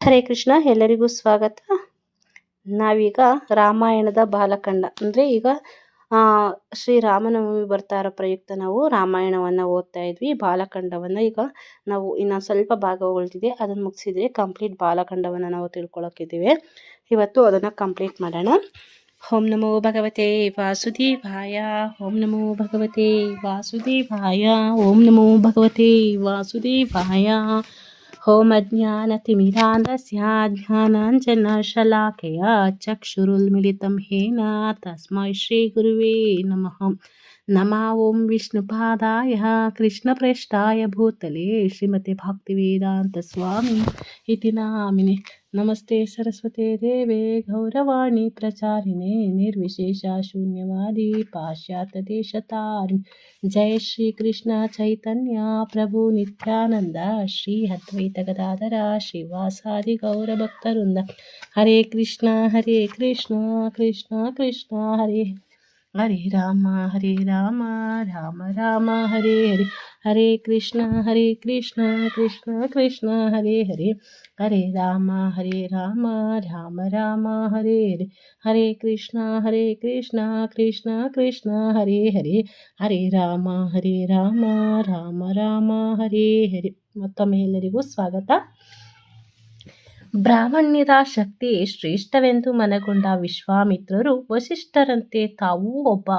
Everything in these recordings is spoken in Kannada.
ಹರೇ ಕೃಷ್ಣ, ಎಲ್ಲರಿಗೂ ಸ್ವಾಗತ. ನಾವೀಗ ರಾಮಾಯಣದ ಬಾಲಕಾಂಡ ಅಂದರೆ ಈಗ ಶ್ರೀರಾಮನವಮಿ ಬರ್ತಾ ಇರೋ ಪ್ರಯುಕ್ತ ನಾವು ರಾಮಾಯಣವನ್ನು ಓದ್ತಾ ಇದ್ವಿ. ಬಾಲಕಾಂಡವನ್ನು ಈಗ ನಾವು ಇನ್ನು ಸ್ವಲ್ಪ ಭಾಗ ಉಳಿದಿದೆ, ಅದನ್ನು ಮುಗಿಸಿದ್ರೆ ಕಂಪ್ಲೀಟ್ ಬಾಲಕಾಂಡವನ್ನು ನಾವು ತಿಳ್ಕೊಳ್ಳೋಕ್ಕಿದ್ದೀವಿ. ಇವತ್ತು ಅದನ್ನು ಕಂಪ್ಲೀಟ್ ಮಾಡೋಣ. ಓಂ ನಮೋ ಭಗವತೆ ವಾಸುದೇವಾಯ, ಓಂ ನಮೋ ಭಗವತೆ ವಾಸುದೇವಾಯ, ಓಂ ನಮೋ ಭಗವತೆ ವಾಸುದೇವಾಯ. ಓಂ ಅಜ್ಞಾನತಿಮಿರಾಂಧಸ್ಯ ಜ್ಞಾನಾಂಜನಶಲಾಕಯ ಚಕ್ಷುರುನ್ಮಿಲಿತಂ ಯೇನ ತಸ್ಮೈ ಶ್ರೀ ಗುರುವೇ ನಮಃ. ನಮಃ ಓಂ ವಿಷ್ಣುಪಾದಾಯ ಕೃಷ್ಣಪ್ರೇಷ್ಠಾಯ ಭೂತಲೆ ಶ್ರೀಮತಿ ಭಕ್ತಿವೇದಾಂತ ಸ್ವಾಮಿ ಇತಿ ನಾಮಿನೆ. ನಮಸ್ತೆ ಸರಸ್ವತೆ ದೇವೆ ಗೌರವಾಣಿ ಪ್ರಚಾರಿಣೆ ನಿರ್ವಿಶೇಷ ಶೂನ್ಯವಾದಿ ಪಾಶ್ಚಾತ್ಯ ದೇಶತಾರಿಣಿ. ಜಯ ಶ್ರೀ ಕೃಷ್ಣ ಚೈತನ್ಯ ಪ್ರಭು ನಿತ್ಯಾನಂದ ಶ್ರೀ ಅದ್ವೈತ ಗದಾಧರ ಶ್ರೀವಾಸಾದಿ ಗೌರಭಕ್ತವೃಂದ. ಹರೇ ಕೃಷ್ಣ ಕೃಷ್ಣ ಕೃಷ್ಣ ಹರೇ ಹರೇ ರಾಮ ರಾಮ ರಾಮ ಹರೇ ಹರೇ. ಹರೇ ಕೃಷ್ಣ ಕೃಷ್ಣ ಕೃಷ್ಣ ಹರೇ ಹರೇ. ಹರೇ ರಾಮ ರಾಮ ರಾಮ ಹರೇ ಹರೇ. ಹರೇ ಕೃಷ್ಣ ಕೃಷ್ಣ ಕೃಷ್ಣ ಹರೇ ಹರೇ. ಹರೇ ರಾಮ ರಾಮ ಹರೇ ಹರೇ. ಮತ್ತೊಮ್ಮೆ ಎಲ್ಲರಿಗೂ ಸ್ವಾಗತ. ಬ್ರಾಹ್ಮಣ್ಯದ ಶಕ್ತಿ ಶ್ರೇಷ್ಠವೆಂದು ಮನಗೊಂಡ ವಿಶ್ವಾಮಿತ್ರರು ವಸಿಷ್ಠರಂತೆ ತಾವೂ ಒಬ್ಬ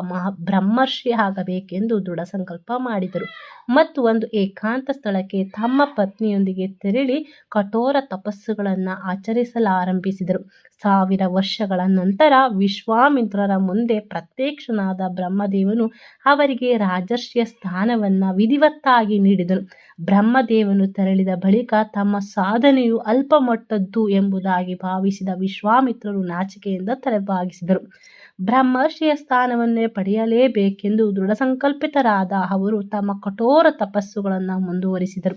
ಬ್ರಹ್ಮರ್ಷಿ ಆಗಬೇಕೆಂದು ದೃಢ ಸಂಕಲ್ಪ ಮಾಡಿದರು ಮತ್ತು ಒಂದು ಏಕಾಂತ ಸ್ಥಳಕ್ಕೆ ತಮ್ಮ ಪತ್ನಿಯೊಂದಿಗೆ ತೆರಳಿ ಕಠೋರ ತಪಸ್ಸುಗಳನ್ನು ಆಚರಿಸಲಾರಂಭಿಸಿದರು. 1000 ವರ್ಷಗಳ ನಂತರ ವಿಶ್ವಾಮಿತ್ರರ ಮುಂದೆ ಪ್ರತ್ಯಕ್ಷನಾದ ಬ್ರಹ್ಮದೇವನು ಅವರಿಗೆ ರಾಜರ್ಷಿಯ ಸ್ಥಾನವನ್ನು ವಿಧಿವತ್ತಾಗಿ ನೀಡಿದನು. ಬ್ರಹ್ಮದೇವನು ತೆರಳಿದ ಬಳಿಕ ತಮ್ಮ ಸಾಧನೆಯು ಅಲ್ಪಮಟ್ಟದ್ದು ಎಂಬುದಾಗಿ ಭಾವಿಸಿದ ವಿಶ್ವಾಮಿತ್ರರು ನಾಚಿಕೆಯಿಂದ ತಲೆಬಾಗಿಸಿದರು. ಬ್ರಹ್ಮರ್ಷಿಯ ಸ್ಥಾನವನ್ನೇ ಪಡೆಯಲೇಬೇಕೆಂದು ದೃಢ ಸಂಕಲ್ಪಿತರಾದ ಅವರು ತಮ್ಮ ಕಠೋರ ತಪಸ್ಸುಗಳನ್ನು ಮುಂದುವರಿಸಿದರು.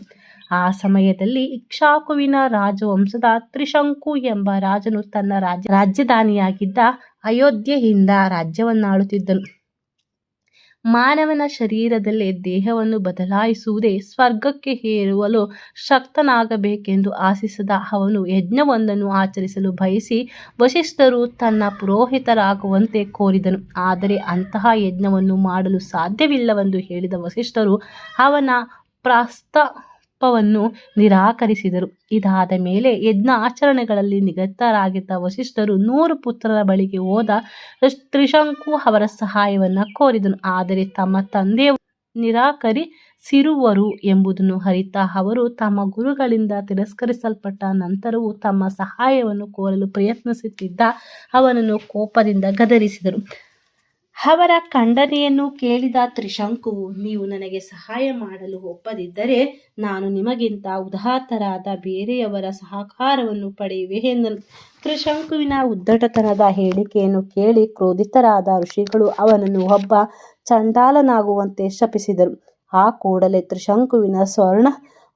ಆ ಸಮಯದಲ್ಲಿ ಇಕ್ಷ್ವಾಕುವಿನ ರಾಜವಂಶದ ತ್ರಿಶಂಕು ಎಂಬ ರಾಜನು ತನ್ನ ರಾಜಧಾನಿಯಾಗಿದ್ದ ಅಯೋಧ್ಯೆಯಿಂದ ರಾಜ್ಯವನ್ನಾಳುತ್ತಿದ್ದನು. ಮಾನವನ ಶರೀರದಲ್ಲೇ ದೇಹವನ್ನು ಬದಲಾಯಿಸುವುದೇ ಸ್ವರ್ಗಕ್ಕೆ ಏರುವಲು ಶಕ್ತನಾಗಬೇಕೆಂದು ಆಶಿಸಿದ ಅವನು ಯಜ್ಞವೊಂದನ್ನು ಆಚರಿಸಲು ಬಯಸಿ ವಸಿಷ್ಠರು ತನ್ನ ಪುರೋಹಿತರಾಗುವಂತೆ ಕೋರಿದನು. ಆದರೆ ಅಂತಹ ಯಜ್ಞವನ್ನು ಮಾಡಲು ಸಾಧ್ಯವಿಲ್ಲವೆಂದು ಹೇಳಿದ ವಸಿಷ್ಠರು ಅವನ ಪ್ರಸ್ತಾಪವನ್ನು ನಿರಾಕರಿಸಿದರು. ಇದಾದ ಮೇಲೆ ಯಜ್ಞ ಆಚರಣೆಗಳಲ್ಲಿ ನಿರತರಾಗಿದ್ದ ವಸಿಷ್ಠರು 100 ಪುತ್ರರ ಬಳಿಗೆ ಹೋದ ತ್ರಿಶಂಕು ಅವರ ಸಹಾಯವನ್ನು ಕೋರಿದನು. ಆದರೆ ತಮ್ಮ ತಂದೆಯವರು ನಿರಾಕರಿಸಿರುವರು ಎಂಬುದನ್ನು ಅರಿತ ಅವರು ತಮ್ಮ ಗುರುಗಳಿಂದ ತಿರಸ್ಕರಿಸಲ್ಪಟ್ಟ ನಂತರವೂ ತಮ್ಮ ಸಹಾಯವನ್ನು ಕೋರಲು ಪ್ರಯತ್ನಿಸುತ್ತಿದ್ದ ಅವನನ್ನು ಕೋಪದಿಂದ ಗದರಿಸಿದರು. ಅವರ ಖಂಡನೆಯನ್ನು ಕೇಳಿದ ತ್ರಿಶಂಕುವು, ನೀವು ನನಗೆ ಸಹಾಯ ಮಾಡಲು ಒಪ್ಪದಿದ್ದರೆ ನಾನು ನಿಮಗಿಂತ ಉದಾತ್ತರಾದ ಬೇರೆಯವರ ಸಹಕಾರವನ್ನು ಪಡೆಯುವೆ ಎಂದನು. ತ್ರಿಶಂಕುವಿನ ಉದ್ದಟತನದ ಹೇಳಿಕೆಯನ್ನು ಕೇಳಿ ಕ್ರೋಧಿತರಾದ ಋಷಿಗಳು ಅವನನ್ನು ಒಬ್ಬ ಚಂಡಾಲನಾಗುವಂತೆ ಶಪಿಸಿದರು. ಆ ಕೂಡಲೇ ತ್ರಿಶಂಕುವಿನ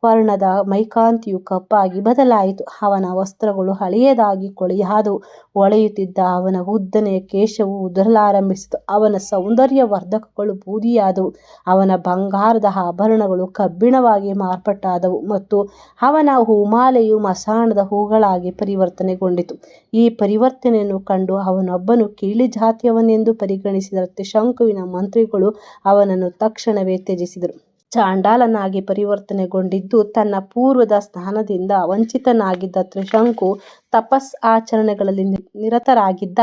ವರ್ಣದ ಮೈಕಾಂತಿಯು ಕಪ್ಪಾಗಿ ಬದಲಾಯಿತು. ಅವನ ವಸ್ತ್ರಗಳು ಹಳೆಯದಾಗಿ ಕೊಳೆಯಾದವು. ಹೊಳೆಯುತ್ತಿದ್ದ ಅವನ ಉದ್ದನೆಯ ಕೇಶವು ಉದುರಲಾರಂಭಿಸಿತು. ಅವನ ಸೌಂದರ್ಯ ವರ್ಧಕಗಳು ಬೂದಿಯಾದವು. ಅವನ ಬಂಗಾರದ ಆಭರಣಗಳು ಕಬ್ಬಿಣವಾಗಿ ಮಾರ್ಪಾಟಾದವು ಮತ್ತು ಅವನ ಹೂಮಾಲೆಯು ಮಸಾಣದ ಹೂಗಳಾಗಿ ಪರಿವರ್ತನೆಗೊಂಡಿತು. ಈ ಪರಿವರ್ತನೆಯನ್ನು ಕಂಡು ಅವನೊಬ್ಬನು ಕೀಳು ಜಾತಿಯವನೆಂದು ಪರಿಗಣಿಸಿದ ತ್ರಿಶಂಕುವಿನ ಮಂತ್ರಿಗಳು ಅವನನ್ನು ತಕ್ಷಣವೇ ತ್ಯಜಿಸಿದರು. ಚಾಂಡಾಲನಾಗಿ ಪರಿವರ್ತನೆಗೊಂಡಿದ್ದು ತನ್ನ ಪೂರ್ವದ ಸ್ಥಾನದಿಂದ ವಂಚಿತನಾಗಿದ್ದ ತ್ರಿಶಂಕು ಆಚರಣೆಗಳಲ್ಲಿ ನಿರತರಾಗಿದ್ದ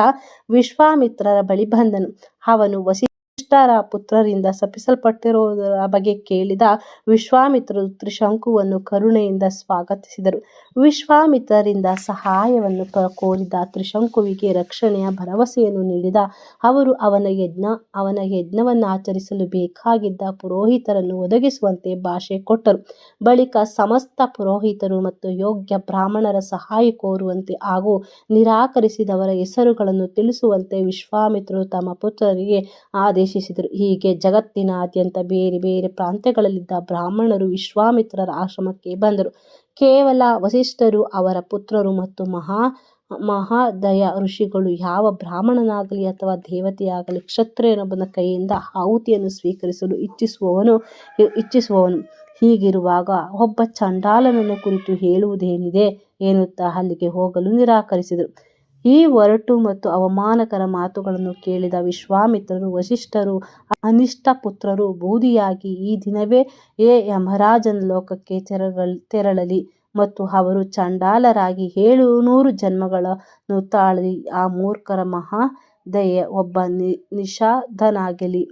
ವಿಶ್ವಾಮಿತ್ರರ ಬಳಿ ಬಂದನು. ಅವನು ವಸಿಷ್ಠರ ಪುತ್ರರಿಂದ ಶಪಿಸಲ್ಪಟ್ಟಿರುವುದರ ಬಗ್ಗೆ ಕೇಳಿದ ವಿಶ್ವಾಮಿತ್ರರು ತ್ರಿಶಂಕುವನ್ನು ಕರುಣೆಯಿಂದ ಸ್ವಾಗತಿಸಿದರು. ವಿಶ್ವಾಮಿತ್ರರಿಂದ ಸಹಾಯವನ್ನು ಕೋರಿದ ತ್ರಿಶಂಕುವಿಗೆ ರಕ್ಷಣೆಯ ಭರವಸೆಯನ್ನು ನೀಡಿದ ಅವರು ಅವನ ಯಜ್ಞವನ್ನು ಆಚರಿಸಲು ಬೇಕಾಗಿದ್ದ ಪುರೋಹಿತರನ್ನು ಒದಗಿಸುವಂತೆ ಭಾಷೆ ಕೊಟ್ಟರು. ಬಳಿಕ ಸಮಸ್ತ ಪುರೋಹಿತರು ಮತ್ತು ಯೋಗ್ಯ ಬ್ರಾಹ್ಮಣರ ಸಹಾಯ ಕೋರುವಂತೆ ಹಾಗೂ ನಿರಾಕರಿಸಿದವರ ಹೆಸರುಗಳನ್ನು ತಿಳಿಸುವಂತೆ ವಿಶ್ವಾಮಿತ್ರರು ತಮ್ಮ ಪುತ್ರರಿಗೆ ಆದೇಶಿಸಿದರು. ಹೀಗೆ ಜಗತ್ತಿನಾದ್ಯಂತ ಬೇರೆ ಬೇರೆ ಪ್ರಾಂತ್ಯಗಳಲ್ಲಿದ್ದ ಬ್ರಾಹ್ಮಣರು ವಿಶ್ವಾಮಿತ್ರರ ಆಶ್ರಮಕ್ಕೆ ಬಂದರು. ಕೇವಲ ವಸಿಷ್ಠರು, ಅವರ ಪುತ್ರರು ಮತ್ತು ಮಹೋದಯ ಋಷಿಗಳು ಯಾವ ಬ್ರಾಹ್ಮಣನಾಗಲಿ ಅಥವಾ ದೇವತೆಯಾಗಲಿ ಕ್ಷತ್ರಿಯನೊಬ್ಬನ ಕೈಯಿಂದ ಆಹುತಿಯನ್ನು ಸ್ವೀಕರಿಸಲು ಇಚ್ಛಿಸುವವನು. ಹೀಗಿರುವಾಗ ಒಬ್ಬ ಚಂಡಾಲನನ್ನು ಕುರಿತು ಹೇಳುವುದೇನಿದೆ ಎನ್ನುತ್ತಾ ಅಲ್ಲಿಗೆ ಹೋಗಲು ನಿರಾಕರಿಸಿದರು. ಈ ಒರಟು ಮತ್ತು ಅವಮಾನಕರ ಮಾತುಗಳನ್ನು ಕೇಳಿದ ವಿಶ್ವಾಮಿತ್ರರು, ವಸಿಷ್ಠರು, ಅನಿಷ್ಟ ಪುತ್ರರು ಬೂದಿಯಾಗಿ ಈ ದಿನವೇ ಯಮರಾಜನ ಲೋಕಕ್ಕೆ ತೆರಳಲಿ ಮತ್ತು ಅವರು ಚಂಡಾಲರಾಗಿ 700 ಜನ್ಮಗಳನ್ನು ತಾಳಲಿ. ಆ ಮೂರ್ಖರ ಮಹಾದಯೆ ಒಬ್ಬ ನಿಷಾದನಾಗಲಿ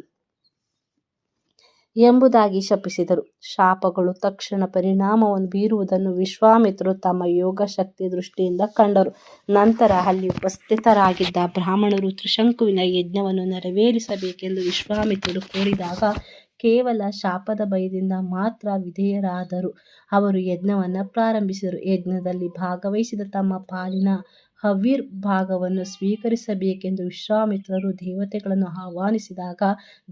ಎಂಬುದಾಗಿ ಶಪಿಸಿದರು. ಶಾಪಗಳು ತಕ್ಷಣ ಪರಿಣಾಮವನ್ನು ಬೀರುವುದನ್ನು ವಿಶ್ವಾಮಿತ್ರರು ತಮ್ಮ ಯೋಗ ಶಕ್ತಿ ದೃಷ್ಟಿಯಿಂದ ಕಂಡರು. ನಂತರ ಅಲ್ಲಿ ಉಪಸ್ಥಿತರಾಗಿದ್ದ ಬ್ರಾಹ್ಮಣರು ತ್ರಿಶಂಕುವಿನ ಯಜ್ಞವನ್ನು ನೆರವೇರಿಸಬೇಕೆಂದು ವಿಶ್ವಾಮಿತ್ರರು ಕೋರಿದಾಗ ಕೇವಲ ಶಾಪದ ಭಯದಿಂದ ಮಾತ್ರ ವಿಧೇಯರಾದರು. ಅವರು ಯಜ್ಞವನ್ನು ಪ್ರಾರಂಭಿಸಿದರು. ಯಜ್ಞದಲ್ಲಿ ಭಾಗವಹಿಸಿದ ತಮ್ಮ ಪಾಲಿನ ಹವಿರ್ಭಾಗವನ್ನು ಸ್ವೀಕರಿಸಬೇಕೆಂದು ವಿಶ್ವಾಮಿತ್ರರು ದೇವತೆಗಳನ್ನು ಆಹ್ವಾನಿಸಿದಾಗ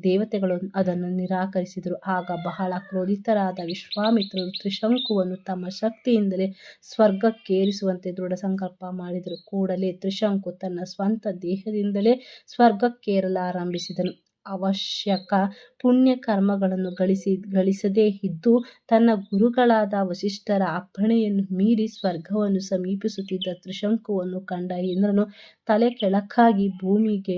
ದೇವತೆಗಳು ಅದನ್ನು ನಿರಾಕರಿಸಿದರು. ಆಗ ಬಹಳ ಕ್ರೋಧಿತರಾದ ವಿಶ್ವಾಮಿತ್ರರು ತ್ರಿಶಂಕುವನ್ನು ತಮ್ಮ ಶಕ್ತಿಯಿಂದಲೇ ಸ್ವರ್ಗಕ್ಕೇರಿಸುವಂತೆ ದೃಢ ಸಂಕಲ್ಪ ಮಾಡಿದರು. ಕೂಡಲೇ ತ್ರಿಶಂಕು ತನ್ನ ಸ್ವಂತ ದೇಹದಿಂದಲೇ ಸ್ವರ್ಗಕ್ಕೇರಲಾರಂಭಿಸಿದನು. ಅವಶ್ಯಕ ಪುಣ್ಯ ಕರ್ಮಗಳನ್ನು ಗಳಿಸದೇ ಇದ್ದು ತನ್ನ ಗುರುಗಳಾದ ವಸಿಷ್ಠರ ಅಪ್ಪಣೆಯನ್ನು ಮೀರಿ ಸ್ವರ್ಗವನ್ನು ಸಮೀಪಿಸುತ್ತಿದ್ದ ತ್ರಿಶಂಕುವನ್ನು ಕಂಡ ಇಂದ್ರನು ತಲೆ ಕೆಳಕ್ಕಾಗಿ ಭೂಮಿಗೆ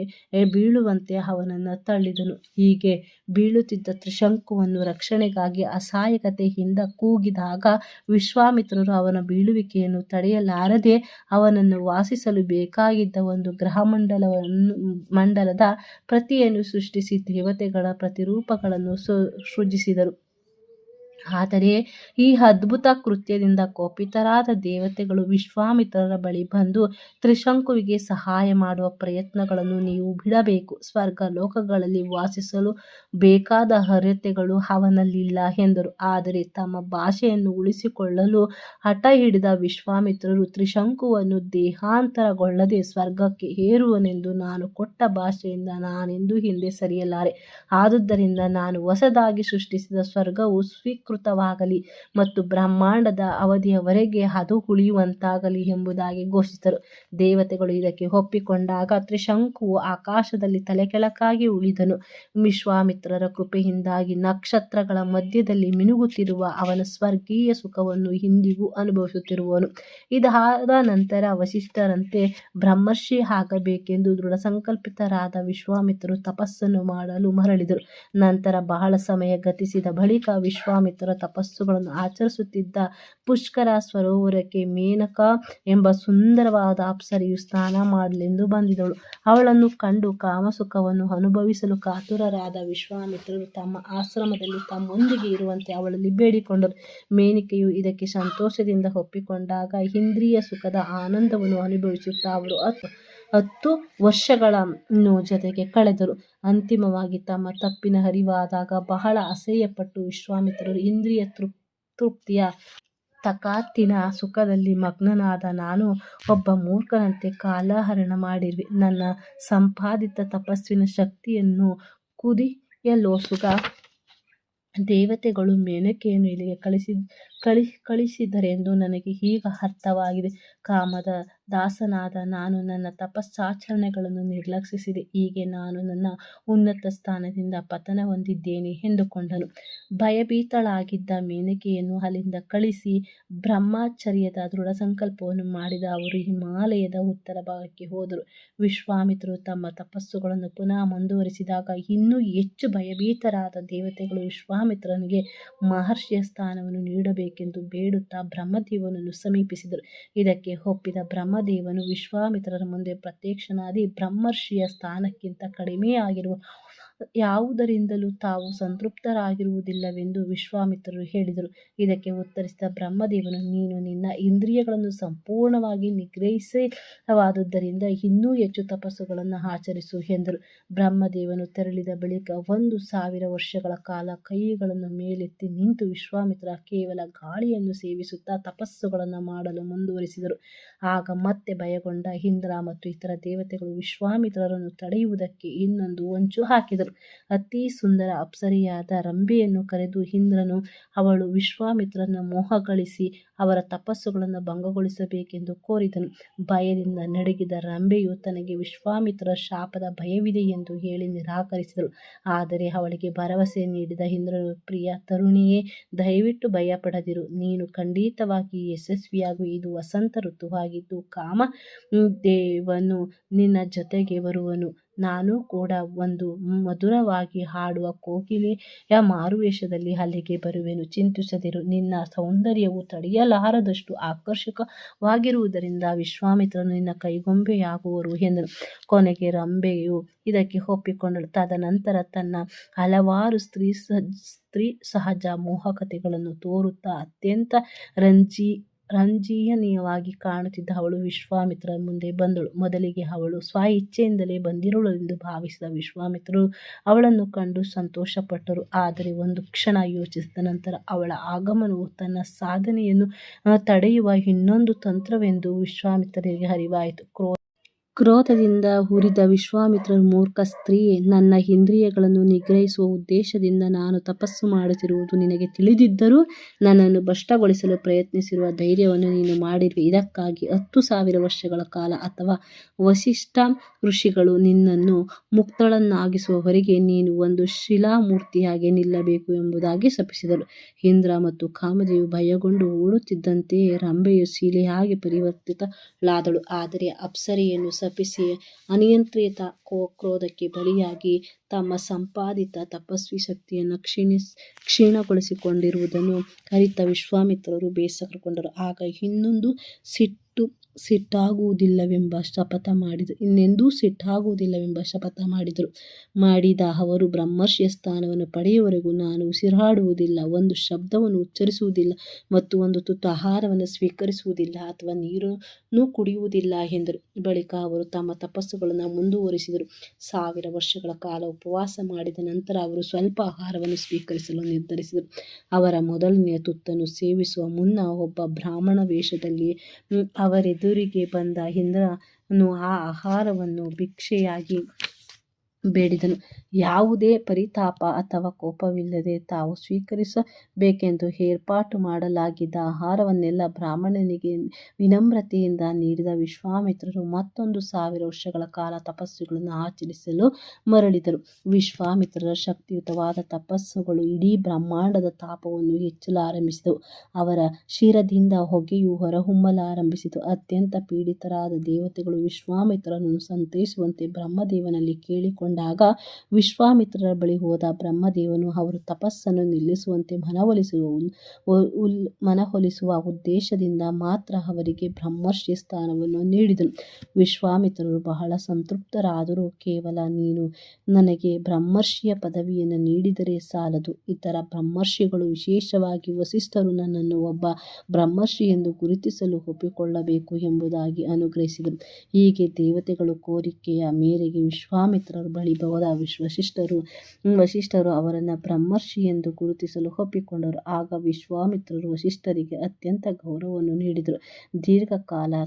ಬೀಳುವಂತೆ ಅವನನ್ನು ತಳ್ಳಿದನು. ಹೀಗೆ ಬೀಳುತ್ತಿದ್ದ ತ್ರಿಶಂಕುವನ್ನು ರಕ್ಷಣೆಗಾಗಿ ಅಸಹಾಯಕತೆಯಿಂದ ಕೂಗಿದಾಗ ವಿಶ್ವಾಮಿತ್ರರು ಅವನ ಬೀಳುವಿಕೆಯನ್ನು ತಡೆಯಲಾರದೆ ಅವನನ್ನು ವಾಸಿಸಲು ಬೇಕಾಗಿದ್ದ ಒಂದು ಮಂಡಲದ ಪ್ರತಿಯನ್ನು ಸೃಷ್ಟಿಸಿ ದೇವತೆಗಳ ಪ್ರತಿರೂಪಗಳನ್ನು ಸೃಜಿಸಿದರು. ಆದರೆ ಈ ಅದ್ಭುತ ಕೃತ್ಯದಿಂದ ಕೋಪಿತರಾದ ದೇವತೆಗಳು ವಿಶ್ವಾಮಿತ್ರರ ಬಳಿ ಬಂದು, ತ್ರಿಶಂಕುವಿಗೆ ಸಹಾಯ ಮಾಡುವ ಪ್ರಯತ್ನಗಳನ್ನು ನೀವು ಬಿಡಬೇಕು. ಸ್ವರ್ಗ ಲೋಕಗಳಲ್ಲಿ ವಾಸಿಸಲು ಬೇಕಾದ ಅರ್ಹತೆಗಳು ಅವನಲ್ಲಿಲ್ಲ ಎಂದರು. ಆದರೆ ತಮ್ಮ ಭಾಷೆಯನ್ನು ಉಳಿಸಿಕೊಳ್ಳಲು ಹಠ ಹಿಡಿದ ವಿಶ್ವಾಮಿತ್ರರು ತ್ರಿಶಂಕುವನ್ನು ದೇಹಾಂತರಗೊಳ್ಳದೆ ಸ್ವರ್ಗಕ್ಕೆ ಏರುವನೆಂದು ನಾನು ಕೊಟ್ಟ ಭಾಷೆಯಿಂದ ನಾನೆಂದೂ ಹಿಂದೆ ಸರಿಯಲಾರೆ. ಆದುದರಿಂದ ನಾನು ಹೊಸದಾಗಿ ಸೃಷ್ಟಿಸಿದ ಸ್ವರ್ಗವು ಸ್ವೀಕೃತವಾಗಲಿ ಮತ್ತು ಬ್ರಹ್ಮಾಂಡದ ಅವಧಿಯವರೆಗೆ ಅದು ಉಳಿಯುವಂತಾಗಲಿ ಎಂಬುದಾಗಿ ಘೋಷಿಸಿದರು. ದೇವತೆಗಳು ಇದಕ್ಕೆ ಒಪ್ಪಿಕೊಂಡಾಗ ತ್ರಿಶಂಕುವು ಆಕಾಶದಲ್ಲಿ ತಲೆಕೆಳಕಾಗಿ ಉಳಿದನು. ವಿಶ್ವಾಮಿತ್ರರ ಕೃಪೆಯಿಂದಾಗಿ ನಕ್ಷತ್ರಗಳ ಮಧ್ಯದಲ್ಲಿ ಮಿನುಗುತ್ತಿರುವ ಅವನ ಸ್ವರ್ಗೀಯ ಸುಖವನ್ನು ಇಂದಿಗೂ ಅನುಭವಿಸುತ್ತಿರುವನು. ಇದಾದ ನಂತರ ವಸಿಷ್ಠರಂತೆ ಬ್ರಹ್ಮರ್ಷಿ ಆಗಬೇಕೆಂದು ದೃಢ ಸಂಕಲ್ಪಿತರಾದ ವಿಶ್ವಾಮಿತ್ರರು ತಪಸ್ಸನ್ನು ಮಾಡಲು ಮರಳಿದರು. ನಂತರ ಬಹಳ ಸಮಯ ಗತಿಸಿದ ಬಳಿಕ ವಿಶ್ವಾಮಿತ್ರರ ತಪಸ್ಸುಗಳನ್ನು ಆಚರಿಸುತ್ತಿದ್ದ ಪುಷ್ಕರ ಸರೋವರಕ್ಕೆ ಮೇನಕಾ ಎಂಬ ಸುಂದರವಾದ ಅಪ್ಸರೆಯು ಸ್ನಾನ ಮಾಡಲೆಂದು ಬಂದಿದ್ದಳು. ಅವಳನ್ನು ಕಂಡು ಕಾಮಸುಖವನ್ನು ಅನುಭವಿಸಲು ಕಾತುರರಾದ ವಿಶ್ವಾಮಿತ್ರರು ತಮ್ಮ ಆಶ್ರಮದಲ್ಲಿ ತಮ್ಮೊಂದಿಗೆ ಇರುವಂತೆ ಅವಳಲ್ಲಿ ಬೇಡಿಕೊಂಡರು. ಮೇನಕೆಯು ಇದಕ್ಕೆ ಸಂತೋಷದಿಂದ ಒಪ್ಪಿಕೊಂಡಾಗ ಇಂದ್ರಿಯ ಸುಖದ ಆನಂದವನ್ನು ಅನುಭವಿಸುತ್ತಾ ಅವರು 10 ವರ್ಷಗಳನ್ನು ಜೊತೆಗೆ ಕಳೆದರು. ಅಂತಿಮವಾಗಿ ತಮ್ಮ ತಪ್ಪಿನ ಅರಿವಾದಾಗ ಬಹಳ ಅಸಹ್ಯಪಟ್ಟು ವಿಶ್ವಾಮಿತ್ರರು, ಇಂದ್ರಿಯ ತೃಪ್ತಿಯ ತಕಾತ್ತಿನ ಸುಖದಲ್ಲಿ ಮಗ್ನನಾದ ನಾನು ಒಬ್ಬ ಮೂರ್ಖನಂತೆ ಕಾಲಹರಣ ಮಾಡಿರುವೆ. ನನ್ನ ಸಂಪಾದಿತ ತಪಸ್ಸಿನ ಶಕ್ತಿಯನ್ನು ಕುದಿಯಲೋಸುಗ ದೇವತೆಗಳು ಮೇನಕೆಯನ್ನು ಇಲ್ಲಿಗೆ ಕಳಿಸಿದರೆಂದು ನನಗೆ ಈಗ ಅರ್ಥವಾಗಿದೆ. ಕಾಮದ ದಾಸನಾದ ನಾನು ನನ್ನ ತಪಸ್ಸಾಚರಣೆಗಳನ್ನು ನಿರ್ಲಕ್ಷಿಸಿದೆ. ಹೀಗೆ ನಾನು ನನ್ನ ಉನ್ನತ ಸ್ಥಾನದಿಂದ ಪತನ ಹೊಂದಿದ್ದೇನೆ ಎಂದುಕೊಂಡನು. ಭಯಭೀತಳಾಗಿದ್ದ ಮೇನಕೆಯನ್ನು ಅಲ್ಲಿಂದ ಕಳಿಸಿ ಬ್ರಹ್ಮಚರ್ಯದ ದೃಢ ಸಂಕಲ್ಪವನ್ನು ಮಾಡಿದ ಅವರು ಹಿಮಾಲಯದ ಉತ್ತರ ಭಾಗಕ್ಕೆ ಹೋದರು. ವಿಶ್ವಾಮಿತ್ರರು ತಮ್ಮ ತಪಸ್ಸುಗಳನ್ನು ಪುನಃ ಮುಂದುವರಿಸಿದಾಗ ಇನ್ನೂ ಹೆಚ್ಚು ಭಯಭೀತರಾದ ದೇವತೆಗಳು ವಿಶ್ವಾಮಿತ್ರನಿಗೆ ಮಹರ್ಷಿಯ ಸ್ಥಾನವನ್ನು ನೀಡಬೇಕೆಂದು ಬೇಡುತ್ತಾ ಬ್ರಹ್ಮದೇವನನ್ನು ಸಮೀಪಿಸಿದರು. ಇದಕ್ಕೆ ಒಪ್ಪಿದ ಬ್ರಹ್ಮದೇವನು ವಿಶ್ವಾಮಿತ್ರರ ಮುಂದೆ ಪ್ರತ್ಯಕ್ಷನಾಗಿ ಬ್ರಹ್ಮರ್ಷಿಯ ಸ್ಥಾನಕ್ಕಿಂತ ಕಡಿಮೆಯಾಗಿರುವ ಯಾವುದರಿಂದಲೂ ತಾವು ಸಂತೃಪ್ತರಾಗಿರುವುದಿಲ್ಲವೆಂದು ವಿಶ್ವಾಮಿತ್ರರು ಹೇಳಿದರು. ಇದಕ್ಕೆ ಉತ್ತರಿಸಿದ ಬ್ರಹ್ಮದೇವನು, ನೀನು ನಿನ್ನ ಇಂದ್ರಿಯಗಳನ್ನು ಸಂಪೂರ್ಣವಾಗಿ ನಿಗ್ರಹಿಸಿಲ್ಲವಾದುದರಿಂದ ಇನ್ನೂ ಹೆಚ್ಚು ತಪಸ್ಸುಗಳನ್ನು ಆಚರಿಸು ಎಂದರು. ಬ್ರಹ್ಮದೇವನು ತೆರಳಿದ ಬಳಿಕ 1000 ವರ್ಷಗಳ ಕಾಲ ಕೈಗಳನ್ನು ಮೇಲೆತ್ತಿ ನಿಂತು ವಿಶ್ವಾಮಿತ್ರ ಕೇವಲ ಗಾಳಿಯನ್ನು ಸೇವಿಸುತ್ತಾ ತಪಸ್ಸುಗಳನ್ನು ಮಾಡಲು ಮುಂದುವರಿಸಿದರು. ಆಗ ಮತ್ತೆ ಭಯಗೊಂಡ ಇಂದ್ರ ಮತ್ತು ಇತರ ದೇವತೆಗಳು ವಿಶ್ವಾಮಿತ್ರರನ್ನು ತಡೆಯುವುದಕ್ಕೆ ಇನ್ನೊಂದು ಹೊಂಚು ಹಾಕಿದರು. ಕಳಿಸಿದರು. ಅತಿ ಸುಂದರ ಅಪ್ಸರೆಯಾದ ರಂಭೆಯನ್ನು ಕರೆದು ಇಂದ್ರನು ಅವಳು ವಿಶ್ವಾಮಿತ್ರನ ಮೋಹಗಳಿಸಿ ಅವರ ತಪಸ್ಸುಗಳನ್ನು ಭಂಗಗೊಳಿಸಬೇಕೆಂದು ಕೋರಿದನು. ಭಯದಿಂದ ನಡುಗಿದ ರಂಭೆಯು ತನಗೆ ವಿಶ್ವಾಮಿತ್ರರ ಶಾಪದ ಭಯವಿದೆ ಎಂದು ಹೇಳಿ ನಿರಾಕರಿಸಿದಳು. ಆದರೆ ಅವಳಿಗೆ ಭರವಸೆ ನೀಡಿದ ಇಂದ್ರನು, ಪ್ರಿಯ ತರುಣಿಯೇ, ದಯವಿಟ್ಟು ಭಯಪಡದಿರು. ನೀನು ಖಂಡಿತವಾಗಿ ಯಶಸ್ವಿಯಾಗುವೆ. ಇದು ವಸಂತ ಋತುವಾಗಿದ್ದು ಕಾಮದೇವನು ನಿನ್ನ ಜೊತೆಗೆ ಬರುವನು. ನಾನು ಕೂಡ ಒಂದು ಮಧುರವಾಗಿ ಹಾಡುವ ಕೋಗಿಲೆಯ ಮಾರುವೇಷದಲ್ಲಿ ಅಲ್ಲಿಗೆ ಬರುವೆನು. ಚಿಂತಿಸದಿರು. ನಿನ್ನ ಸೌಂದರ್ಯವು ತಡೆಯಲಾರದಷ್ಟು ಆಕರ್ಷಕವಾಗಿರುವುದರಿಂದ ವಿಶ್ವಾಮಿತ್ರನು ನಿನ್ನ ಕೈಗೊಂಬೆಯಾಗುವರು ಎಂದನು. ಕೊನೆಗೆ ರಂಭೆಯು ಇದಕ್ಕೆ ಒಪ್ಪಿಕೊಂಡಳು. ತದನಂತರ ತನ್ನ ಹಲವಾರು ಸ್ತ್ರೀ ಸಹಜ ಮೋಹಕತೆಗಳನ್ನು ತೋರುತ್ತಾ ಅತ್ಯಂತ ರಂಜನೀಯವಾಗಿ ಕಾಣುತ್ತಿದ್ದ ಅವಳು ವಿಶ್ವಾಮಿತ್ರರ ಮುಂದೆ ಬಂದಳು. ಮೊದಲಿಗೆ ಅವಳು ಸ್ವಇಚ್ಛೆಯಿಂದಲೇ ಬಂದಿರುವಳೆಂದು ಭಾವಿಸಿದ ವಿಶ್ವಾಮಿತ್ರರು ಅವಳನ್ನು ಕಂಡು ಸಂತೋಷಪಟ್ಟರು. ಆದರೆ ಒಂದು ಕ್ಷಣ ಯೋಚಿಸಿದ ನಂತರ ಅವಳ ಆಗಮನವು ತನ್ನ ಸಾಧನೆಯನ್ನು ತಡೆಯುವ ಇನ್ನೊಂದು ತಂತ್ರವೆಂದು ವಿಶ್ವಾಮಿತ್ರರಿಗೆ ಅರಿವಾಯಿತು. ಕ್ರೋಧದಿಂದ ಉರಿದ ವಿಶ್ವಾಮಿತ್ರರು, ಮೂರ್ಖ ಸ್ತ್ರೀಯೇ, ನನ್ನ ಇಂದ್ರಿಯಗಳನ್ನು ನಿಗ್ರಹಿಸುವ ಉದ್ದೇಶದಿಂದ ನಾನು ತಪಸ್ಸು ಮಾಡುತ್ತಿರುವುದು ನಿನಗೆ ತಿಳಿದಿದ್ದರೂ ನನ್ನನ್ನು ಭ್ರಷ್ಟಗೊಳಿಸಲು ಪ್ರಯತ್ನಿಸಿರುವ ಧೈರ್ಯವನ್ನು ನೀನು ಮಾಡಿರುವೆ. ಇದಕ್ಕಾಗಿ 10,000 ವರ್ಷಗಳ ಕಾಲ ಅಥವಾ ವಸಿಷ್ಠ ಋಷಿಗಳು ನಿನ್ನನ್ನು ಮುಕ್ತಳನ್ನಾಗಿಸುವವರೆಗೆ ನೀನು ಒಂದು ಶಿಲಾಮೂರ್ತಿಯಾಗಿ ನಿಲ್ಲಬೇಕು ಎಂಬುದಾಗಿ ಶಪಿಸಿದರು. ಇಂದ್ರ ಮತ್ತು ಕಾಮದೇವಿ ಭಯಗೊಂಡು ಓಡುತ್ತಿದ್ದಂತೆಯೇ ರಂಭೆಯು ಶಿಲೆಯಾಗಿ ಪರಿವರ್ತಿತಳಾದಳು. ಆದರೆ ಅಪ್ಸರೆಯನ್ನು ಶಪಿಸಿ ಅನಿಯಂತ್ರಿತ ಕ್ರೋಧಕ್ಕೆ ಬಲಿಯಾಗಿ ತಮ್ಮ ಸಂಪಾದಿತ ತಪಸ್ವಿ ಶಕ್ತಿಯನ್ನು ಕ್ಷೀಣಗೊಳಿಸಿಕೊಂಡಿರುವುದನ್ನು ಅರಿತ ವಿಶ್ವಾಮಿತ್ರರು ಬೇಸರಗೊಂಡರು. ಆಗ ಇನ್ನೆಂದೂ ಸಿಟ್ಟಾಗುವುದಿಲ್ಲವೆಂಬ ಶಪಥ ಮಾಡಿದ ಅವರು, ಬ್ರಹ್ಮರ್ಷಿಯ ಸ್ಥಾನವನ್ನು ಪಡೆಯುವವರೆಗೂ ನಾನು ಉಸಿರಾಡುವುದಿಲ್ಲ, ಒಂದು ಶಬ್ದವನ್ನು ಉಚ್ಚರಿಸುವುದಿಲ್ಲ ಮತ್ತು ಒಂದು ತುತ್ತು ಆಹಾರವನ್ನು ಸ್ವೀಕರಿಸುವುದಿಲ್ಲ ಅಥವಾ ನೀರನ್ನು ಕುಡಿಯುವುದಿಲ್ಲ ಎಂದರು. ಬಳಿಕ ಅವರು ತಮ್ಮ ತಪಸ್ಸುಗಳನ್ನು ಮುಂದುವರಿಸಿದರು. 1000 ವರ್ಷಗಳ ಕಾಲ ಉಪವಾಸ ಮಾಡಿದ ನಂತರ ಅವರು ಸ್ವಲ್ಪ ಆಹಾರವನ್ನು ಸ್ವೀಕರಿಸಲು ನಿರ್ಧರಿಸಿದರು. ಅವರ ಮೊದಲನೆಯ ತುತ್ತನ್ನು ಸೇವಿಸುವ ಮುನ್ನ ಒಬ್ಬ ಬ್ರಾಹ್ಮಣ ವೇಷದಲ್ಲಿ ಅವರೆದುರಿಗೆ ಬಂದ ಇಂದ್ರನು ಆ ಆಹಾರವನ್ನು ಭಿಕ್ಷೆಯಾಗಿ ಬೇಡಿದನು. ಯಾವುದೇ ಪರಿತಾಪ ಅಥವಾ ಕೋಪವಿಲ್ಲದೆ ತಾವು ಸ್ವೀಕರಿಸಬೇಕೆಂದು ಏರ್ಪಾಟು ಮಾಡಲಾಗಿದ್ದ ಆಹಾರವನ್ನೆಲ್ಲ ಬ್ರಾಹ್ಮಣನಿಗೆ ವಿನಮ್ರತೆಯಿಂದ ನೀಡಿದ ವಿಶ್ವಾಮಿತ್ರರು ಮತ್ತೊಂದು 1000 ವರ್ಷಗಳ ಕಾಲ ತಪಸ್ಸುಗಳನ್ನು ಆಚರಿಸಲು ಮರಳಿದರು. ವಿಶ್ವಾಮಿತ್ರರ ಶಕ್ತಿಯುತವಾದ ತಪಸ್ಸುಗಳು ಇಡೀ ಬ್ರಹ್ಮಾಂಡದ ತಾಪವನ್ನು ಹೆಚ್ಚಲಾರಂಭಿಸಿದವು. ಅವರ ಶಿರದಿಂದ ಹೊಗೆಯು ಹೊರಹೊಮ್ಮಲಾರಂಭಿಸಿತು. ಅತ್ಯಂತ ಪೀಡಿತರಾದ ದೇವತೆಗಳು ವಿಶ್ವಾಮಿತ್ರರನ್ನು ಸಂತೈಸುವಂತೆ ಬ್ರಹ್ಮದೇವನಲ್ಲಿ ಕೇಳಿಕೊಂಡಾಗ ವಿಶ್ವಾಮಿತ್ರರ ಬಳಿ ಹೋದ ಬ್ರಹ್ಮದೇವನು ಅವರು ತಪಸ್ಸನ್ನು ನಿಲ್ಲಿಸುವಂತೆ ಮನವೊಲಿಸುವ ಉದ್ದೇಶದಿಂದ ಮಾತ್ರ ಅವರಿಗೆ ಬ್ರಹ್ಮರ್ಷಿ ಸ್ಥಾನವನ್ನು ನೀಡಿದನು. ವಿಶ್ವಾಮಿತ್ರರು ಬಹಳ ಸಂತೃಪ್ತರಾದರು. ಕೇವಲ ನೀನು ನನಗೆ ಬ್ರಹ್ಮರ್ಷಿಯ ಪದವಿಯನ್ನು ನೀಡಿದರೆ ಸಾಲದು. ಇತರ ಬ್ರಹ್ಮರ್ಷಿಗಳು, ವಿಶೇಷವಾಗಿ ವಸಿಷ್ಠರು, ನನ್ನನ್ನು ಒಬ್ಬ ಬ್ರಹ್ಮರ್ಷಿ ಎಂದು ಗುರುತಿಸಲು ಒಪ್ಪಿಕೊಳ್ಳಬೇಕು ಎಂಬುದಾಗಿ ಅನುಗ್ರಹಿಸಿದರು. ಹೀಗೆ ದೇವತೆಗಳ ಕೋರಿಕೆಯ ಮೇರೆಗೆ ವಿಶ್ವಾಮಿತ್ರರ ಬಳಿ ಹೋದ ವಸಿಷ್ಠರು ಅವರನ್ನು ಬ್ರಹ್ಮರ್ಷಿ ಎಂದು ಗುರುತಿಸಲು ಒಪ್ಪಿಕೊಂಡರು. ಆಗ ವಿಶ್ವಾಮಿತ್ರರು ವಸಿಷ್ಠರಿಗೆ ಅತ್ಯಂತ ಗೌರವವನ್ನು ನೀಡಿದರು. ದೀರ್ಘಕಾಲದ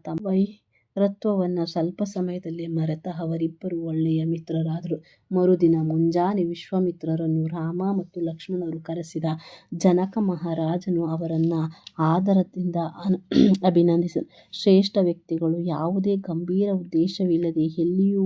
ತಮ್ಮ ವೈರತ್ವವನ್ನು ಸ್ವಲ್ಪ ಸಮಯದಲ್ಲಿ ಮರೆತ ಅವರಿಬ್ಬರು ಒಳ್ಳೆಯ ಮಿತ್ರರಾದರು. ಮರುದಿನ ಮುಂಜಾನೆ ವಿಶ್ವಾಮಿತ್ರರನ್ನು ರಾಮ ಮತ್ತು ಲಕ್ಷ್ಮಣರು ಕರೆಸಿದ ಜನಕ ಮಹಾರಾಜನು ಅವರನ್ನು ಆದರದಿಂದ ಅಭಿನಂದಿಸಿದರು. ಶ್ರೇಷ್ಠ ವ್ಯಕ್ತಿಗಳು ಯಾವುದೇ ಗಂಭೀರ ಉದ್ದೇಶವಿಲ್ಲದೆ ಎಲ್ಲಿಯೂ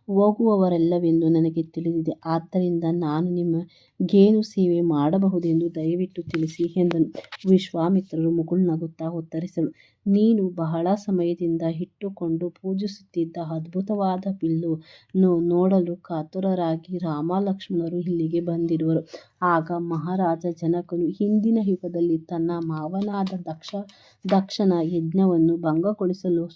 ಹೋಗುವವರಲ್ಲವೆಂದು ನನಗೆ ತಿಳಿದಿದೆ. ಆದ್ದರಿಂದ ನಾನು ನಿಮಗೇನು ಸೇವೆ ಮಾಡಬಹುದೆಂದು ದಯವಿಟ್ಟು ತಿಳಿಸಿ ಎಂದನು. ವಿಶ್ವಾಮಿತ್ರರು ಮುಗುಳ್ನಗುತ್ತಾ ಉತ್ತರಿಸಲು, ನೀನು ಬಹಳ ಸಮಯದಿಂದ ಇಟ್ಟುಕೊಂಡು ಪೂಜಿಸುತ್ತಿದ್ದ ಅದ್ಭುತವಾದ ಬಿಲ್ಲನ್ನು ನೋಡಲು ಕಾತುರರಾಗಿ ರಾಮ ಲಕ್ಷ್ಮಣರು ಇಲ್ಲಿಗೆ ಬಂದಿರುವರು. ಆಗ ಮಹಾರಾಜ ಜನಕನು ಹಿಂದಿನ ಯುಗದಲ್ಲಿ ತನ್ನ ಮಾವನಾದ ದಕ್ಷನ ಯಜ್ಞವನ್ನು ಭಂಗಗೊಳಿಸಲು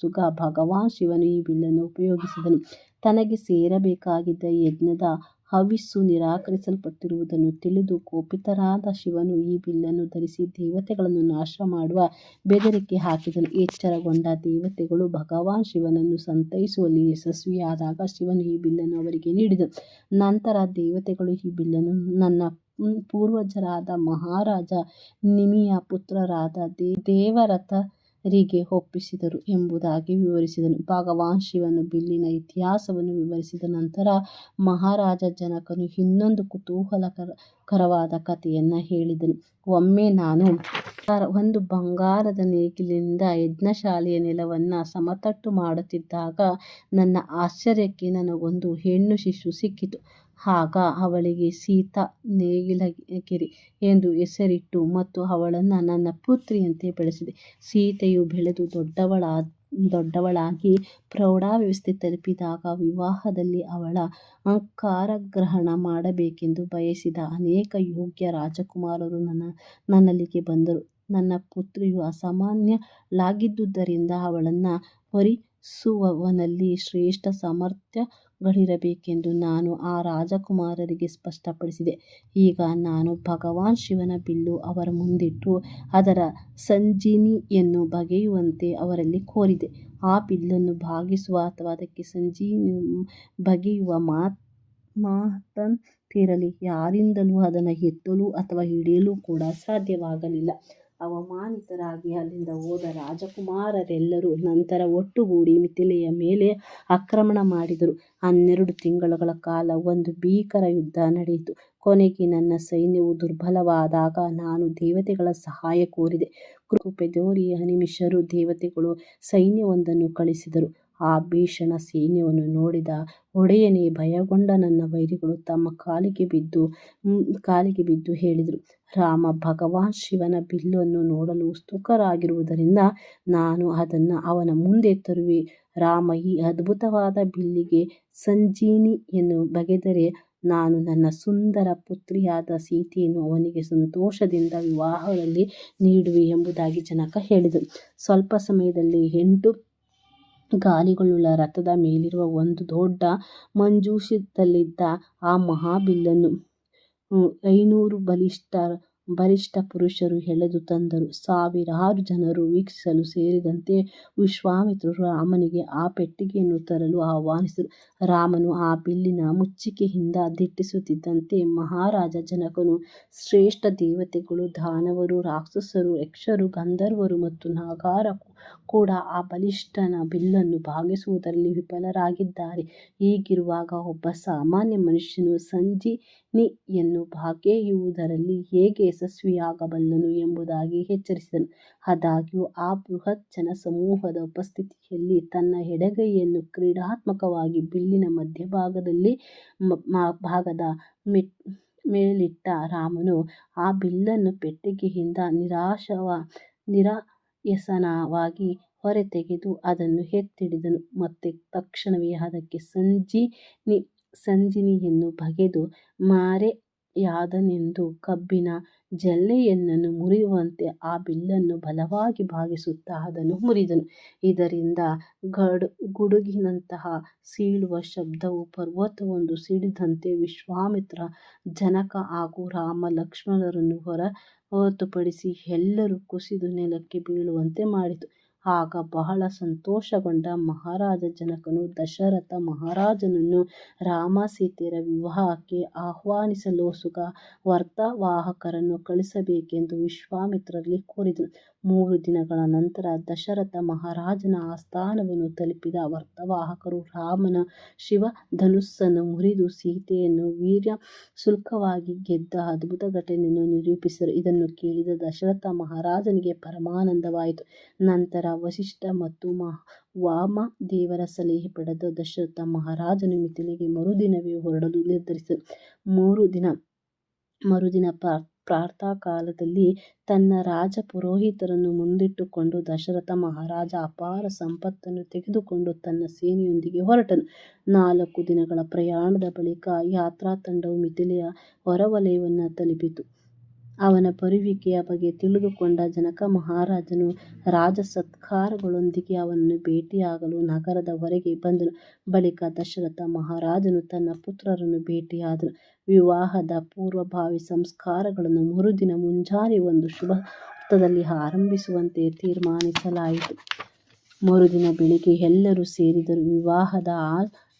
ಭಗವಾನ್ ಶಿವನು ಈ ಬಿಲ್ಲನ್ನು ಉಪಯೋಗಿಸಿದನು. ತನಗೆ ಸೇರಬೇಕಾಗಿದ್ದ ಯಜ್ಞದ ಹವಿಸ್ಸು ನಿರಾಕರಿಸಲ್ಪಟ್ಟಿರುವುದನ್ನು ತಿಳಿದು ಕೋಪಿತರಾದ ಶಿವನು ಈ ಬಿಲ್ಲನ್ನು ಧರಿಸಿ ದೇವತೆಗಳನ್ನು ನಾಶ ಮಾಡುವ ಬೆದರಿಕೆ ಹಾಕಿದನು. ಎಚ್ಚರಗೊಂಡ ದೇವತೆಗಳು ಭಗವಾನ್ ಶಿವನನ್ನು ಸಂತೈಸುವಲ್ಲಿ ಯಶಸ್ವಿಯಾದಾಗ ಶಿವನು ಈ ಬಿಲ್ಲನ್ನು ಅವರಿಗೆ ನೀಡಿದನು. ನಂತರ ದೇವತೆಗಳು ಈ ಬಿಲ್ಲನ್ನು ನನ್ನ ಪೂರ್ವಜರಾದ ಮಹಾರಾಜ ನಿಮಿಯ ಪುತ್ರರಾದ ದೇವರಥ ರಿಗೆ ಒಪ್ಪಿಸಿದರು ಎಂಬುದಾಗಿ ವಿವರಿಸಿದನು. ಭಗವಾನ್ ಶಿವನು ಬಿಲ್ಲಿನ ಇತಿಹಾಸವನ್ನು ವಿವರಿಸಿದ ನಂತರ ಮಹಾರಾಜ ಜನಕನು ಇನ್ನೊಂದು ಕುತೂಹಲಕರವಾದ ಕಥೆಯನ್ನು ಹೇಳಿದನು. ಒಮ್ಮೆ ನಾನು ಒಂದು ಬಂಗಾರದ ನೇಗಿಲಿನಿಂದ ಯಜ್ಞಶಾಲೆಯ ನೆಲವನ್ನು ಸಮತಟ್ಟು ಮಾಡುತ್ತಿದ್ದಾಗ ನನ್ನ ಆಶ್ಚರ್ಯಕ್ಕೆ ನನಗೊಂದು ಹೆಣ್ಣು ಶಿಶು ಸಿಕ್ಕಿತು. ಆಗ ಅವಳಿಗೆ ಸೀತಾ ನೇಗಿಲಗೆರೆ ಎಂದು ಹೆಸರಿಟ್ಟು ಮತ್ತು ಅವಳನ್ನು ನನ್ನ ಪುತ್ರಿಯಂತೆ ಬೆಳೆಸಿದೆ. ಸೀತೆಯು ಬೆಳೆದು ದೊಡ್ಡವಳಾಗಿ ಪ್ರೌಢಾವಸ್ಥೆ ತಲುಪಿದಾಗ ವಿವಾಹದಲ್ಲಿ ಅವಳ ಕಾರ್ಯಗ್ರಹಣ ಮಾಡಬೇಕೆಂದು ಬಯಸಿದ ಅನೇಕ ಯೋಗ್ಯ ರಾಜಕುಮಾರರು ನನ್ನಲ್ಲಿಗೆ ಬಂದರು. ನನ್ನ ಪುತ್ರಿಯು ಅಸಾಮಾನ್ಯಳಾಗಿದ್ದುದರಿಂದ ಅವಳನ್ನು ವರಿಸುವವನಲ್ಲಿ ಶ್ರೇಷ್ಠ ಸಾಮರ್ಥ್ಯಗಳಿರಬೇಕೆಂದು ನಾನು ಆ ರಾಜಕುಮಾರರಿಗೆ ಸ್ಪಷ್ಟಪಡಿಸಿದೆ. ಈಗ ನಾನು ಭಗವಾನ್ ಶಿವನ ಬಿಲ್ಲು ಅವರ ಮುಂದಿಟ್ಟು ಅದರ ಸಂಜೀವಿನಿಯನ್ನು ಬಗೆಯುವಂತೆ ಅವರಲ್ಲಿ ಕೋರಿದೆ. ಆ ಬಿಲ್ಲನ್ನು ಬಾಗಿಸುವ ಅಥವಾ ಅದಕ್ಕೆ ಸಂಜೀವಿನಿ ಬಗೆಯುವ ಮಾತಂತಿರಲಿ. ಯಾರಿಂದಲೂ ಅದನ್ನು ಎತ್ತಲು ಅಥವಾ ಹಿಡಿಯಲು ಕೂಡ ಸಾಧ್ಯವಾಗಲಿಲ್ಲ. ಅವಮಾನಿತರಾಗಿ ಅಲ್ಲಿಂದ ಹೋದ ರಾಜಕುಮಾರರೆಲ್ಲರೂ ನಂತರ ಒಟ್ಟುಗೂಡಿ ಮಿಥಿಲೆಯ ಮೇಲೆ ಆಕ್ರಮಣ ಮಾಡಿದರು. 12 ತಿಂಗಳುಗಳ ಕಾಲ ಒಂದು ಭೀಕರ ಯುದ್ಧ ನಡೆಯಿತು. ಕೊನೆಗೆ ನನ್ನ ಸೈನ್ಯವು ದುರ್ಬಲವಾದಾಗ ನಾನು ದೇವತೆಗಳ ಸಹಾಯ ಕೋರಿದೆ. ಪೆದೋರಿ ಅನಿಮಿಷರು ದೇವತೆಗಳು ಸೈನ್ಯವೊಂದನ್ನು ಕಳುಹಿಸಿದರು. ಆ ಭೀಷಣ ಸೈನ್ಯವನ್ನು ನೋಡಿದ ಒಡೆಯನೇ, ಭಯಗೊಂಡ ನನ್ನ ವೈರಿಗಳು ತಮ್ಮ ಕಾಲಿಗೆ ಬಿದ್ದು ಹೇಳಿದರು, ರಾಮ ಭಗವಾನ್ ಶಿವನ ಬಿಲ್ಲನ್ನು ನೋಡಲು ಉತ್ಸುಕರಾಗಿರುವುದರಿಂದ ನಾನು ಅದನ್ನು ಅವನ ಮುಂದೆ ತರುವೆ. ರಾಮ ಈ ಅದ್ಭುತವಾದ ಬಿಲ್ಲಿಗೆ ಸಂಜೀವಿನಿಯನ್ನು ಬಗೆದರೆ ನಾನು ನನ್ನ ಸುಂದರ ಪುತ್ರಿಯಾದ ಸೀತೆಯನ್ನು ಅವನಿಗೆ ಸಂತೋಷದಿಂದ ವಿವಾಹದಲ್ಲಿ ನೀಡುವೆ ಎಂಬುದಾಗಿ ಜನಕ ಹೇಳಿದನು. ಸ್ವಲ್ಪ ಸಮಯದಲ್ಲಿ 8 ಗಾಲಿಗಳುಳ್ಳ ರಥದ ಮೇಲಿರುವ ಒಂದು ದೊಡ್ಡ ಮಂಜೂಷದಲ್ಲಿದ್ದ ಆ ಮಹಾಬಿಲ್ಲನ್ನು 500 ಬಲಿಷ್ಠ ಪುರುಷರು ಎಳೆದು ತಂದರು. ಸಾವಿರಾರು ಜನರು ವೀಕ್ಷಿಸಲು ಸೇರಿದಂತೆ ವಿಶ್ವಾಮಿತ್ರರು ರಾಮನಿಗೆ ಆ ಪೆಟ್ಟಿಗೆಯನ್ನು ತರಲು ಆಹ್ವಾನಿಸಿದರು. ರಾಮನು ಆ ಬಿಲ್ಲಿನ ಮುಚ್ಚಿಕೆಯಿಂದ ದಿಟ್ಟಿಸುತ್ತಿದ್ದಂತೆ ಮಹಾರಾಜ ಜನಕನು ಶ್ರೇಷ್ಠ ದೇವತೆಗಳು, ದಾನವರು, ರಾಕ್ಷಸರು, ಯಕ್ಷರು, ಗಂಧರ್ವರು ಮತ್ತು ನಾಗರು ಕೂಡ ಆ ಬಲಿಷ್ಠನ ಬಿಲ್ಲನ್ನು ಬಾಗಿಸುವುದರಲ್ಲಿ ವಿಫಲರಾಗಿದ್ದಾರೆ. ಹೀಗಿರುವಾಗ ಒಬ್ಬ ಸಾಮಾನ್ಯ ಮನುಷ್ಯನು ಸಂಜೀವಿನಿಯನ್ನು ಬಾಗಿಸುವುದರಲ್ಲಿ ಹೇಗೆ ಯಶಸ್ವಿಯಾಗಬಲ್ಲನು ಎಂಬುದಾಗಿ ಎಚ್ಚರಿಸಿದನು. ಆದಾಗ್ಯೂ ಆ ಬೃಹತ್ ಜನಸಮೂಹದ ಉಪಸ್ಥಿತಿಯಲ್ಲಿ ತನ್ನ ಎಡಗೈಯನ್ನು ಕ್ರೀಡಾತ್ಮಕವಾಗಿ ಬಿಲ್ಲಿನ ಮಧ್ಯಭಾಗದ ಮೇಲಿಟ್ಟ ರಾಮನು ಆ ಬಿಲ್ಲನ್ನು ಪೆಟ್ಟಿಗೆಯಿಂದ ನಿರಾಯಾಸವಾಗಿ ಹೊರತೆಗೆದು ಅದನ್ನು ಎತ್ತಿಹಿಡಿದನು. ಮತ್ತೆ ತಕ್ಷಣವೇ ಅದಕ್ಕೆ ಸಂಜೀವಿನಿಯನ್ನು ಬಗೆದು ಮರೆಯಾದನೆಂದು ಕಬ್ಬಿಣ ಜಲ್ಲೆಯನ್ನು ಮುರಿಯುವಂತೆ ಆ ಬಿಲ್ಲನ್ನು ಬಲವಾಗಿ ಬಾಗಿಸುತ್ತಾ ಅದನ್ನು ಮುರಿದನು. ಇದರಿಂದ ಗುಡುಗಿನಂತಹ ಸೀಳುವ ಶಬ್ದವು ಪರ್ವತವೊಂದು ಸಿಡಿದಂತೆ ವಿಶ್ವಾಮಿತ್ರ, ಜನಕ ಹಾಗೂ ರಾಮ ಲಕ್ಷ್ಮಣರನ್ನು ಹೊರತುಪಡಿಸಿ ಎಲ್ಲರೂ ಕುಸಿದು ನೆಲಕ್ಕೆ ಬೀಳುವಂತೆ ಮಾಡಿತು. ಆಗ ಬಹಳ ಸಂತೋಷಗೊಂಡ ಮಹಾರಾಜ ಜನಕನು ದಶರಥ ಮಹಾರಾಜನನ್ನು ರಾಮ ಸೀತೆಯರ ವಿವಾಹಕ್ಕೆ ಆಹ್ವಾನಿಸಲೋಸುಗ ವಾರ್ತಾವಾಹಕರನ್ನು ಕಳುಹಿಸಬೇಕೆಂದು ವಿಶ್ವಾಮಿತ್ರರಲ್ಲಿ ಕೋರಿದನು. 3 ದಿನಗಳ ನಂತರ ದಶರಥ ಮಹಾರಾಜನ ಆಸ್ಥಾನವನ್ನು ತಲುಪಿದ ವಾರ್ತಾವಾಹಕರು ರಾಮನ ಶಿವಧನುಸ್ಸನ್ನು ಮುರಿದು ಸೀತೆಯನ್ನು ವೀರ್ಯಶೂಲ್ಯವಾಗಿ ಗೆದ್ದ ಅದ್ಭುತ ಘಟನೆಯನ್ನು ನಿರೂಪಿಸಿದರು. ಇದನ್ನು ಕೇಳಿದ ದಶರಥ ಮಹಾರಾಜನಿಗೆ ಪರಮಾನಂದವಾಯಿತು. ನಂತರ ವಸಿಷ್ಠ ಮತ್ತು ವಾಮದೇವರ ಸಲಹೆ ಪಡೆದ ದಶರಥ ಮಹಾರಾಜನು ಮಿಥಿಲೆಗೆ ಮರುದಿನವೇ ಹೊರಡಲು ನಿರ್ಧರಿಸಿದನು. ಮರುದಿನ ಪ್ರಾತಃಕಾಲದಲ್ಲಿ ತನ್ನ ರಾಜಪುರೋಹಿತರನ್ನು ಮುಂದಿಟ್ಟುಕೊಂಡು ದಶರಥ ಮಹಾರಾಜ ಅಪಾರ ಸಂಪತ್ತನ್ನು ತೆಗೆದುಕೊಂಡು ತನ್ನ ಸೇನೆಯೊಂದಿಗೆ ಹೊರಟನು. 4 ದಿನಗಳ ಪ್ರಯಾಣದ ಬಳಿಕ ಯಾತ್ರಾತಂಡವು ಮಿಥಿಲೆಯ ಹೊರವಲಯವನ್ನು ತಲುಪಿತು. ಅವನ ಬರುವಿಕೆಯ ಬಗ್ಗೆ ತಿಳಿದುಕೊಂಡ ಜನಕ ಮಹಾರಾಜನು ರಾಜಸತ್ಕಾರಗಳೊಂದಿಗೆ ಅವನನ್ನು ಭೇಟಿಯಾಗಲು ನಗರದ ಹೊರಗೆ ಬಂದನು. ಬಳಿಕ ದಶರಥ ಮಹಾರಾಜನು ತನ್ನ ಪುತ್ರರನ್ನು ಭೇಟಿಯಾದನು. ವಿವಾಹದ ಪೂರ್ವಭಾವಿ ಸಂಸ್ಕಾರಗಳನ್ನು ಮರುದಿನ ಮುಂಜಾನೆ ಒಂದು ಶುಭ ಮುಹೂರ್ತದಲ್ಲಿ ಆರಂಭಿಸುವಂತೆ ತೀರ್ಮಾನಿಸಲಾಯಿತು. ಮರುದಿನ ಬೆಳಿಗ್ಗೆ ಎಲ್ಲರೂ ಸೇರಿದರು. ವಿವಾಹದ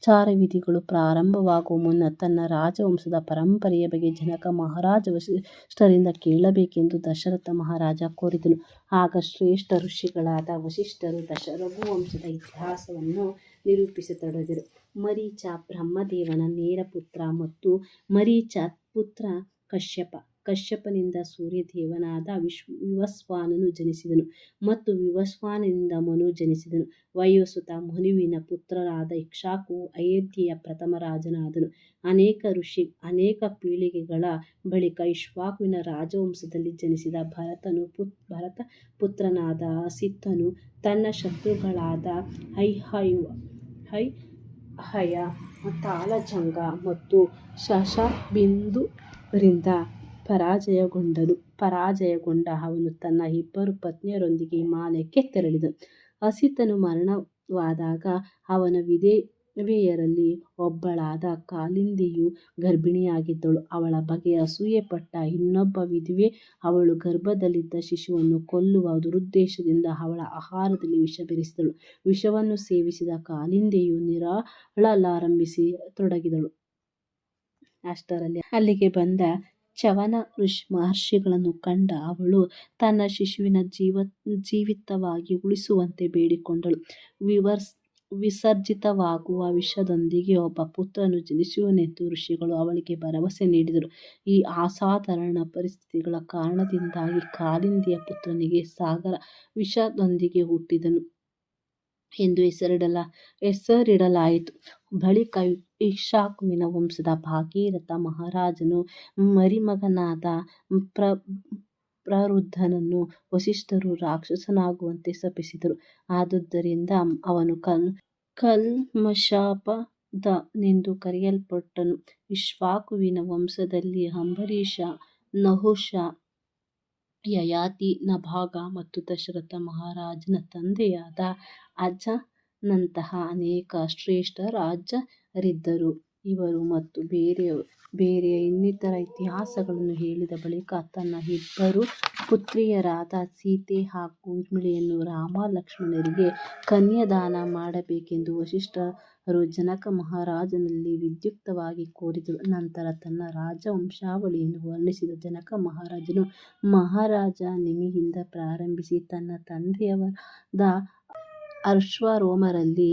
ಚಾರವಿಧಿಗಳು ಪ್ರಾರಂಭವಾಗುವ ಮುನ್ನ ತನ್ನ ರಾಜವಂಶದ ಪರಂಪರೆಯ ಬಗ್ಗೆ ಜನಕ ಮಹಾರಾಜ ವಸಿಷ್ಠರಿಂದ ಕೇಳಬೇಕೆಂದು ದಶರಥ ಮಹಾರಾಜ ಕೋರಿದನು. ಆಗ ಶ್ರೇಷ್ಠ ಋಷಿಗಳಾದ ವಸಿಷ್ಠರು ರಘುವಂಶದ ಇತಿಹಾಸವನ್ನು ನಿರೂಪಿಸತೊಡಗಿದರು. ಮರೀಚ ಬ್ರಹ್ಮದೇವನ ನೇರ ಪುತ್ರ ಮತ್ತು ಮರೀಚ ಪುತ್ರ ಕಶ್ಯಪ. ಕಶ್ಯಪನಿಂದ ಸೂರ್ಯದೇವನಾದ ವಿವಸ್ವಾನನು ಜನಿಸಿದನು ಮತ್ತು ವಿವಸ್ವಾನನಿಂದ ಮನು ಜನಿಸಿದನು. ವಯೋಸುತ ಮನುವಿನ ಪುತ್ರರಾದ ಇಕ್ಷ್ವಾಕುವು ಅಯೋಧ್ಯೆಯ ಪ್ರಥಮ ರಾಜನಾದನು. ಅನೇಕ ಪೀಳಿಗೆಗಳ ಬಳಿಕ ಇಕ್ಷ್ವಾಕುವಿನ ರಾಜವಂಶದಲ್ಲಿ ಜನಿಸಿದ ಭರತ ಪುತ್ರನಾದ ಅಸಿತನು ತನ್ನ ಶತ್ರುಗಳಾದ ಹಯ, ತಾಲಜಂಗ ಮತ್ತು ಶಶಬಿಂದುರಿಂದ ಪರಾಜಯಗೊಂಡ ಅವನು ತನ್ನ ಇಬ್ಬರು ಪತ್ನಿಯರೊಂದಿಗೆ ಹಿಮಾಲಯಕ್ಕೆ ತೆರಳಿದನು. ಅಸಿತನು ಮರಣವಾದಾಗ ಅವನ ವಿಧವೆಯರಲ್ಲಿ ಒಬ್ಬಳಾದ ಕಾಲಿಂದಿಯು ಗರ್ಭಿಣಿಯಾಗಿದ್ದಳು. ಅವಳ ಬಗ್ಗೆ ಅಸೂಯೆಪಟ್ಟ ಇನ್ನೊಬ್ಬ ವಿಧವೆ ಅವಳು ಗರ್ಭದಲ್ಲಿದ್ದ ಶಿಶುವನ್ನು ಕೊಲ್ಲುವ ದುರುದ್ದೇಶದಿಂದ ಅವಳ ಆಹಾರದಲ್ಲಿ ವಿಷ ಬೆರೆಸಿದಳು. ವಿಷವನ್ನು ಸೇವಿಸಿದ ಕಾಲಿಂದಿಯು ನೀರಳಲಾರಂಭಿಸತೊಡಗಿದಳು. ಅಷ್ಟರಲ್ಲಿ ಅಲ್ಲಿಗೆ ಬಂದ ಚ್ಯವನ ಮಹರ್ಷಿಗಳನ್ನು ಕಂಡ ಅವಳು ತನ್ನ ಶಿಶುವಿನ ಜೀವಿತವಾಗಿ ಉಳಿಸುವಂತೆ ಬೇಡಿಕೊಂಡಳು. ವಿಸರ್ಜಿತವಾಗುವ ವಿಷದೊಂದಿಗೆ ಒಬ್ಬ ಪುತ್ರನು ಜನಿಸುವನೆಂದು ಋಷಿಗಳು ಅವಳಿಗೆ ಭರವಸೆ ನೀಡಿದರು. ಈ ಅಸಾಧಾರಣ ಪರಿಸ್ಥಿತಿಗಳ ಕಾರಣದಿಂದಾಗಿ ಕಾಲಿಂದಿಯ ಪುತ್ರನಿಗೆ ಸಾಗರ ವಿಷದೊಂದಿಗೆ ಹುಟ್ಟಿದನು ಎಂದು ಹೆಸರಿಡಲಾಯಿತು. ಬಳಿಕ ಇಕ್ಷ್ವಾಕುವಿನ ವಂಶದ ಭಾಗೀರಥ ಮಹಾರಾಜನು ಮರಿಮಗನಾದ ಪ್ರದ್ಯುಮ್ನನನ್ನು ವಸಿಷ್ಠರು ರಾಕ್ಷಸನಾಗುವಂತೆ ಶಪಿಸಿದರು. ಆದುದರಿಂದ ಅವನು ಕಲ್ಮಷಾಪದನೆಂದು ಕರೆಯಲ್ಪಟ್ಟನು. ಇಕ್ಷ್ವಾಕುವಿನ ವಂಶದಲ್ಲಿ ಅಂಬರೀಷ, ನಹುಷ, ಯಯಾತಿ, ನಭಗ ಮತ್ತು ದಶರಥ ಮಹಾರಾಜನ ತಂದೆಯಾದ ಅಜನಂತಹ ಅನೇಕ ಶ್ರೇಷ್ಠ ರಾಜರಿದ್ದರು. ಇವರು ಮತ್ತು ಬೇರೆಯ ಇನ್ನಿತರ ಇತಿಹಾಸಗಳನ್ನು ಹೇಳಿದ ಬಳಿಕ ತನ್ನ ಇಬ್ಬರು ಪುತ್ರಿಯರಾದ ಸೀತೆ ಹಾಗೂ ಊರ್ಮಿಳೆಯನ್ನು ರಾಮ ಲಕ್ಷ್ಮಣರಿಗೆ ಕನ್ಯಾದಾನ ಮಾಡಬೇಕೆಂದು ವಸಿಷ್ಠರು ಜನಕ ಮಹಾರಾಜನಲ್ಲಿ ವಿದ್ಯುಕ್ತವಾಗಿ ಕೋರಿದರು. ನಂತರ ತನ್ನ ರಾಜವಂಶಾವಳಿಯನ್ನು ವರ್ಣಿಸಿದ ಜನಕ ಮಹಾರಾಜನು ಮಹಾರಾಜ ನೇಮಿಯಿಂದ ಪ್ರಾರಂಭಿಸಿ ತನ್ನ ತಂದೆಯವರಾದ ಅಶ್ವರೋಮರಲ್ಲಿ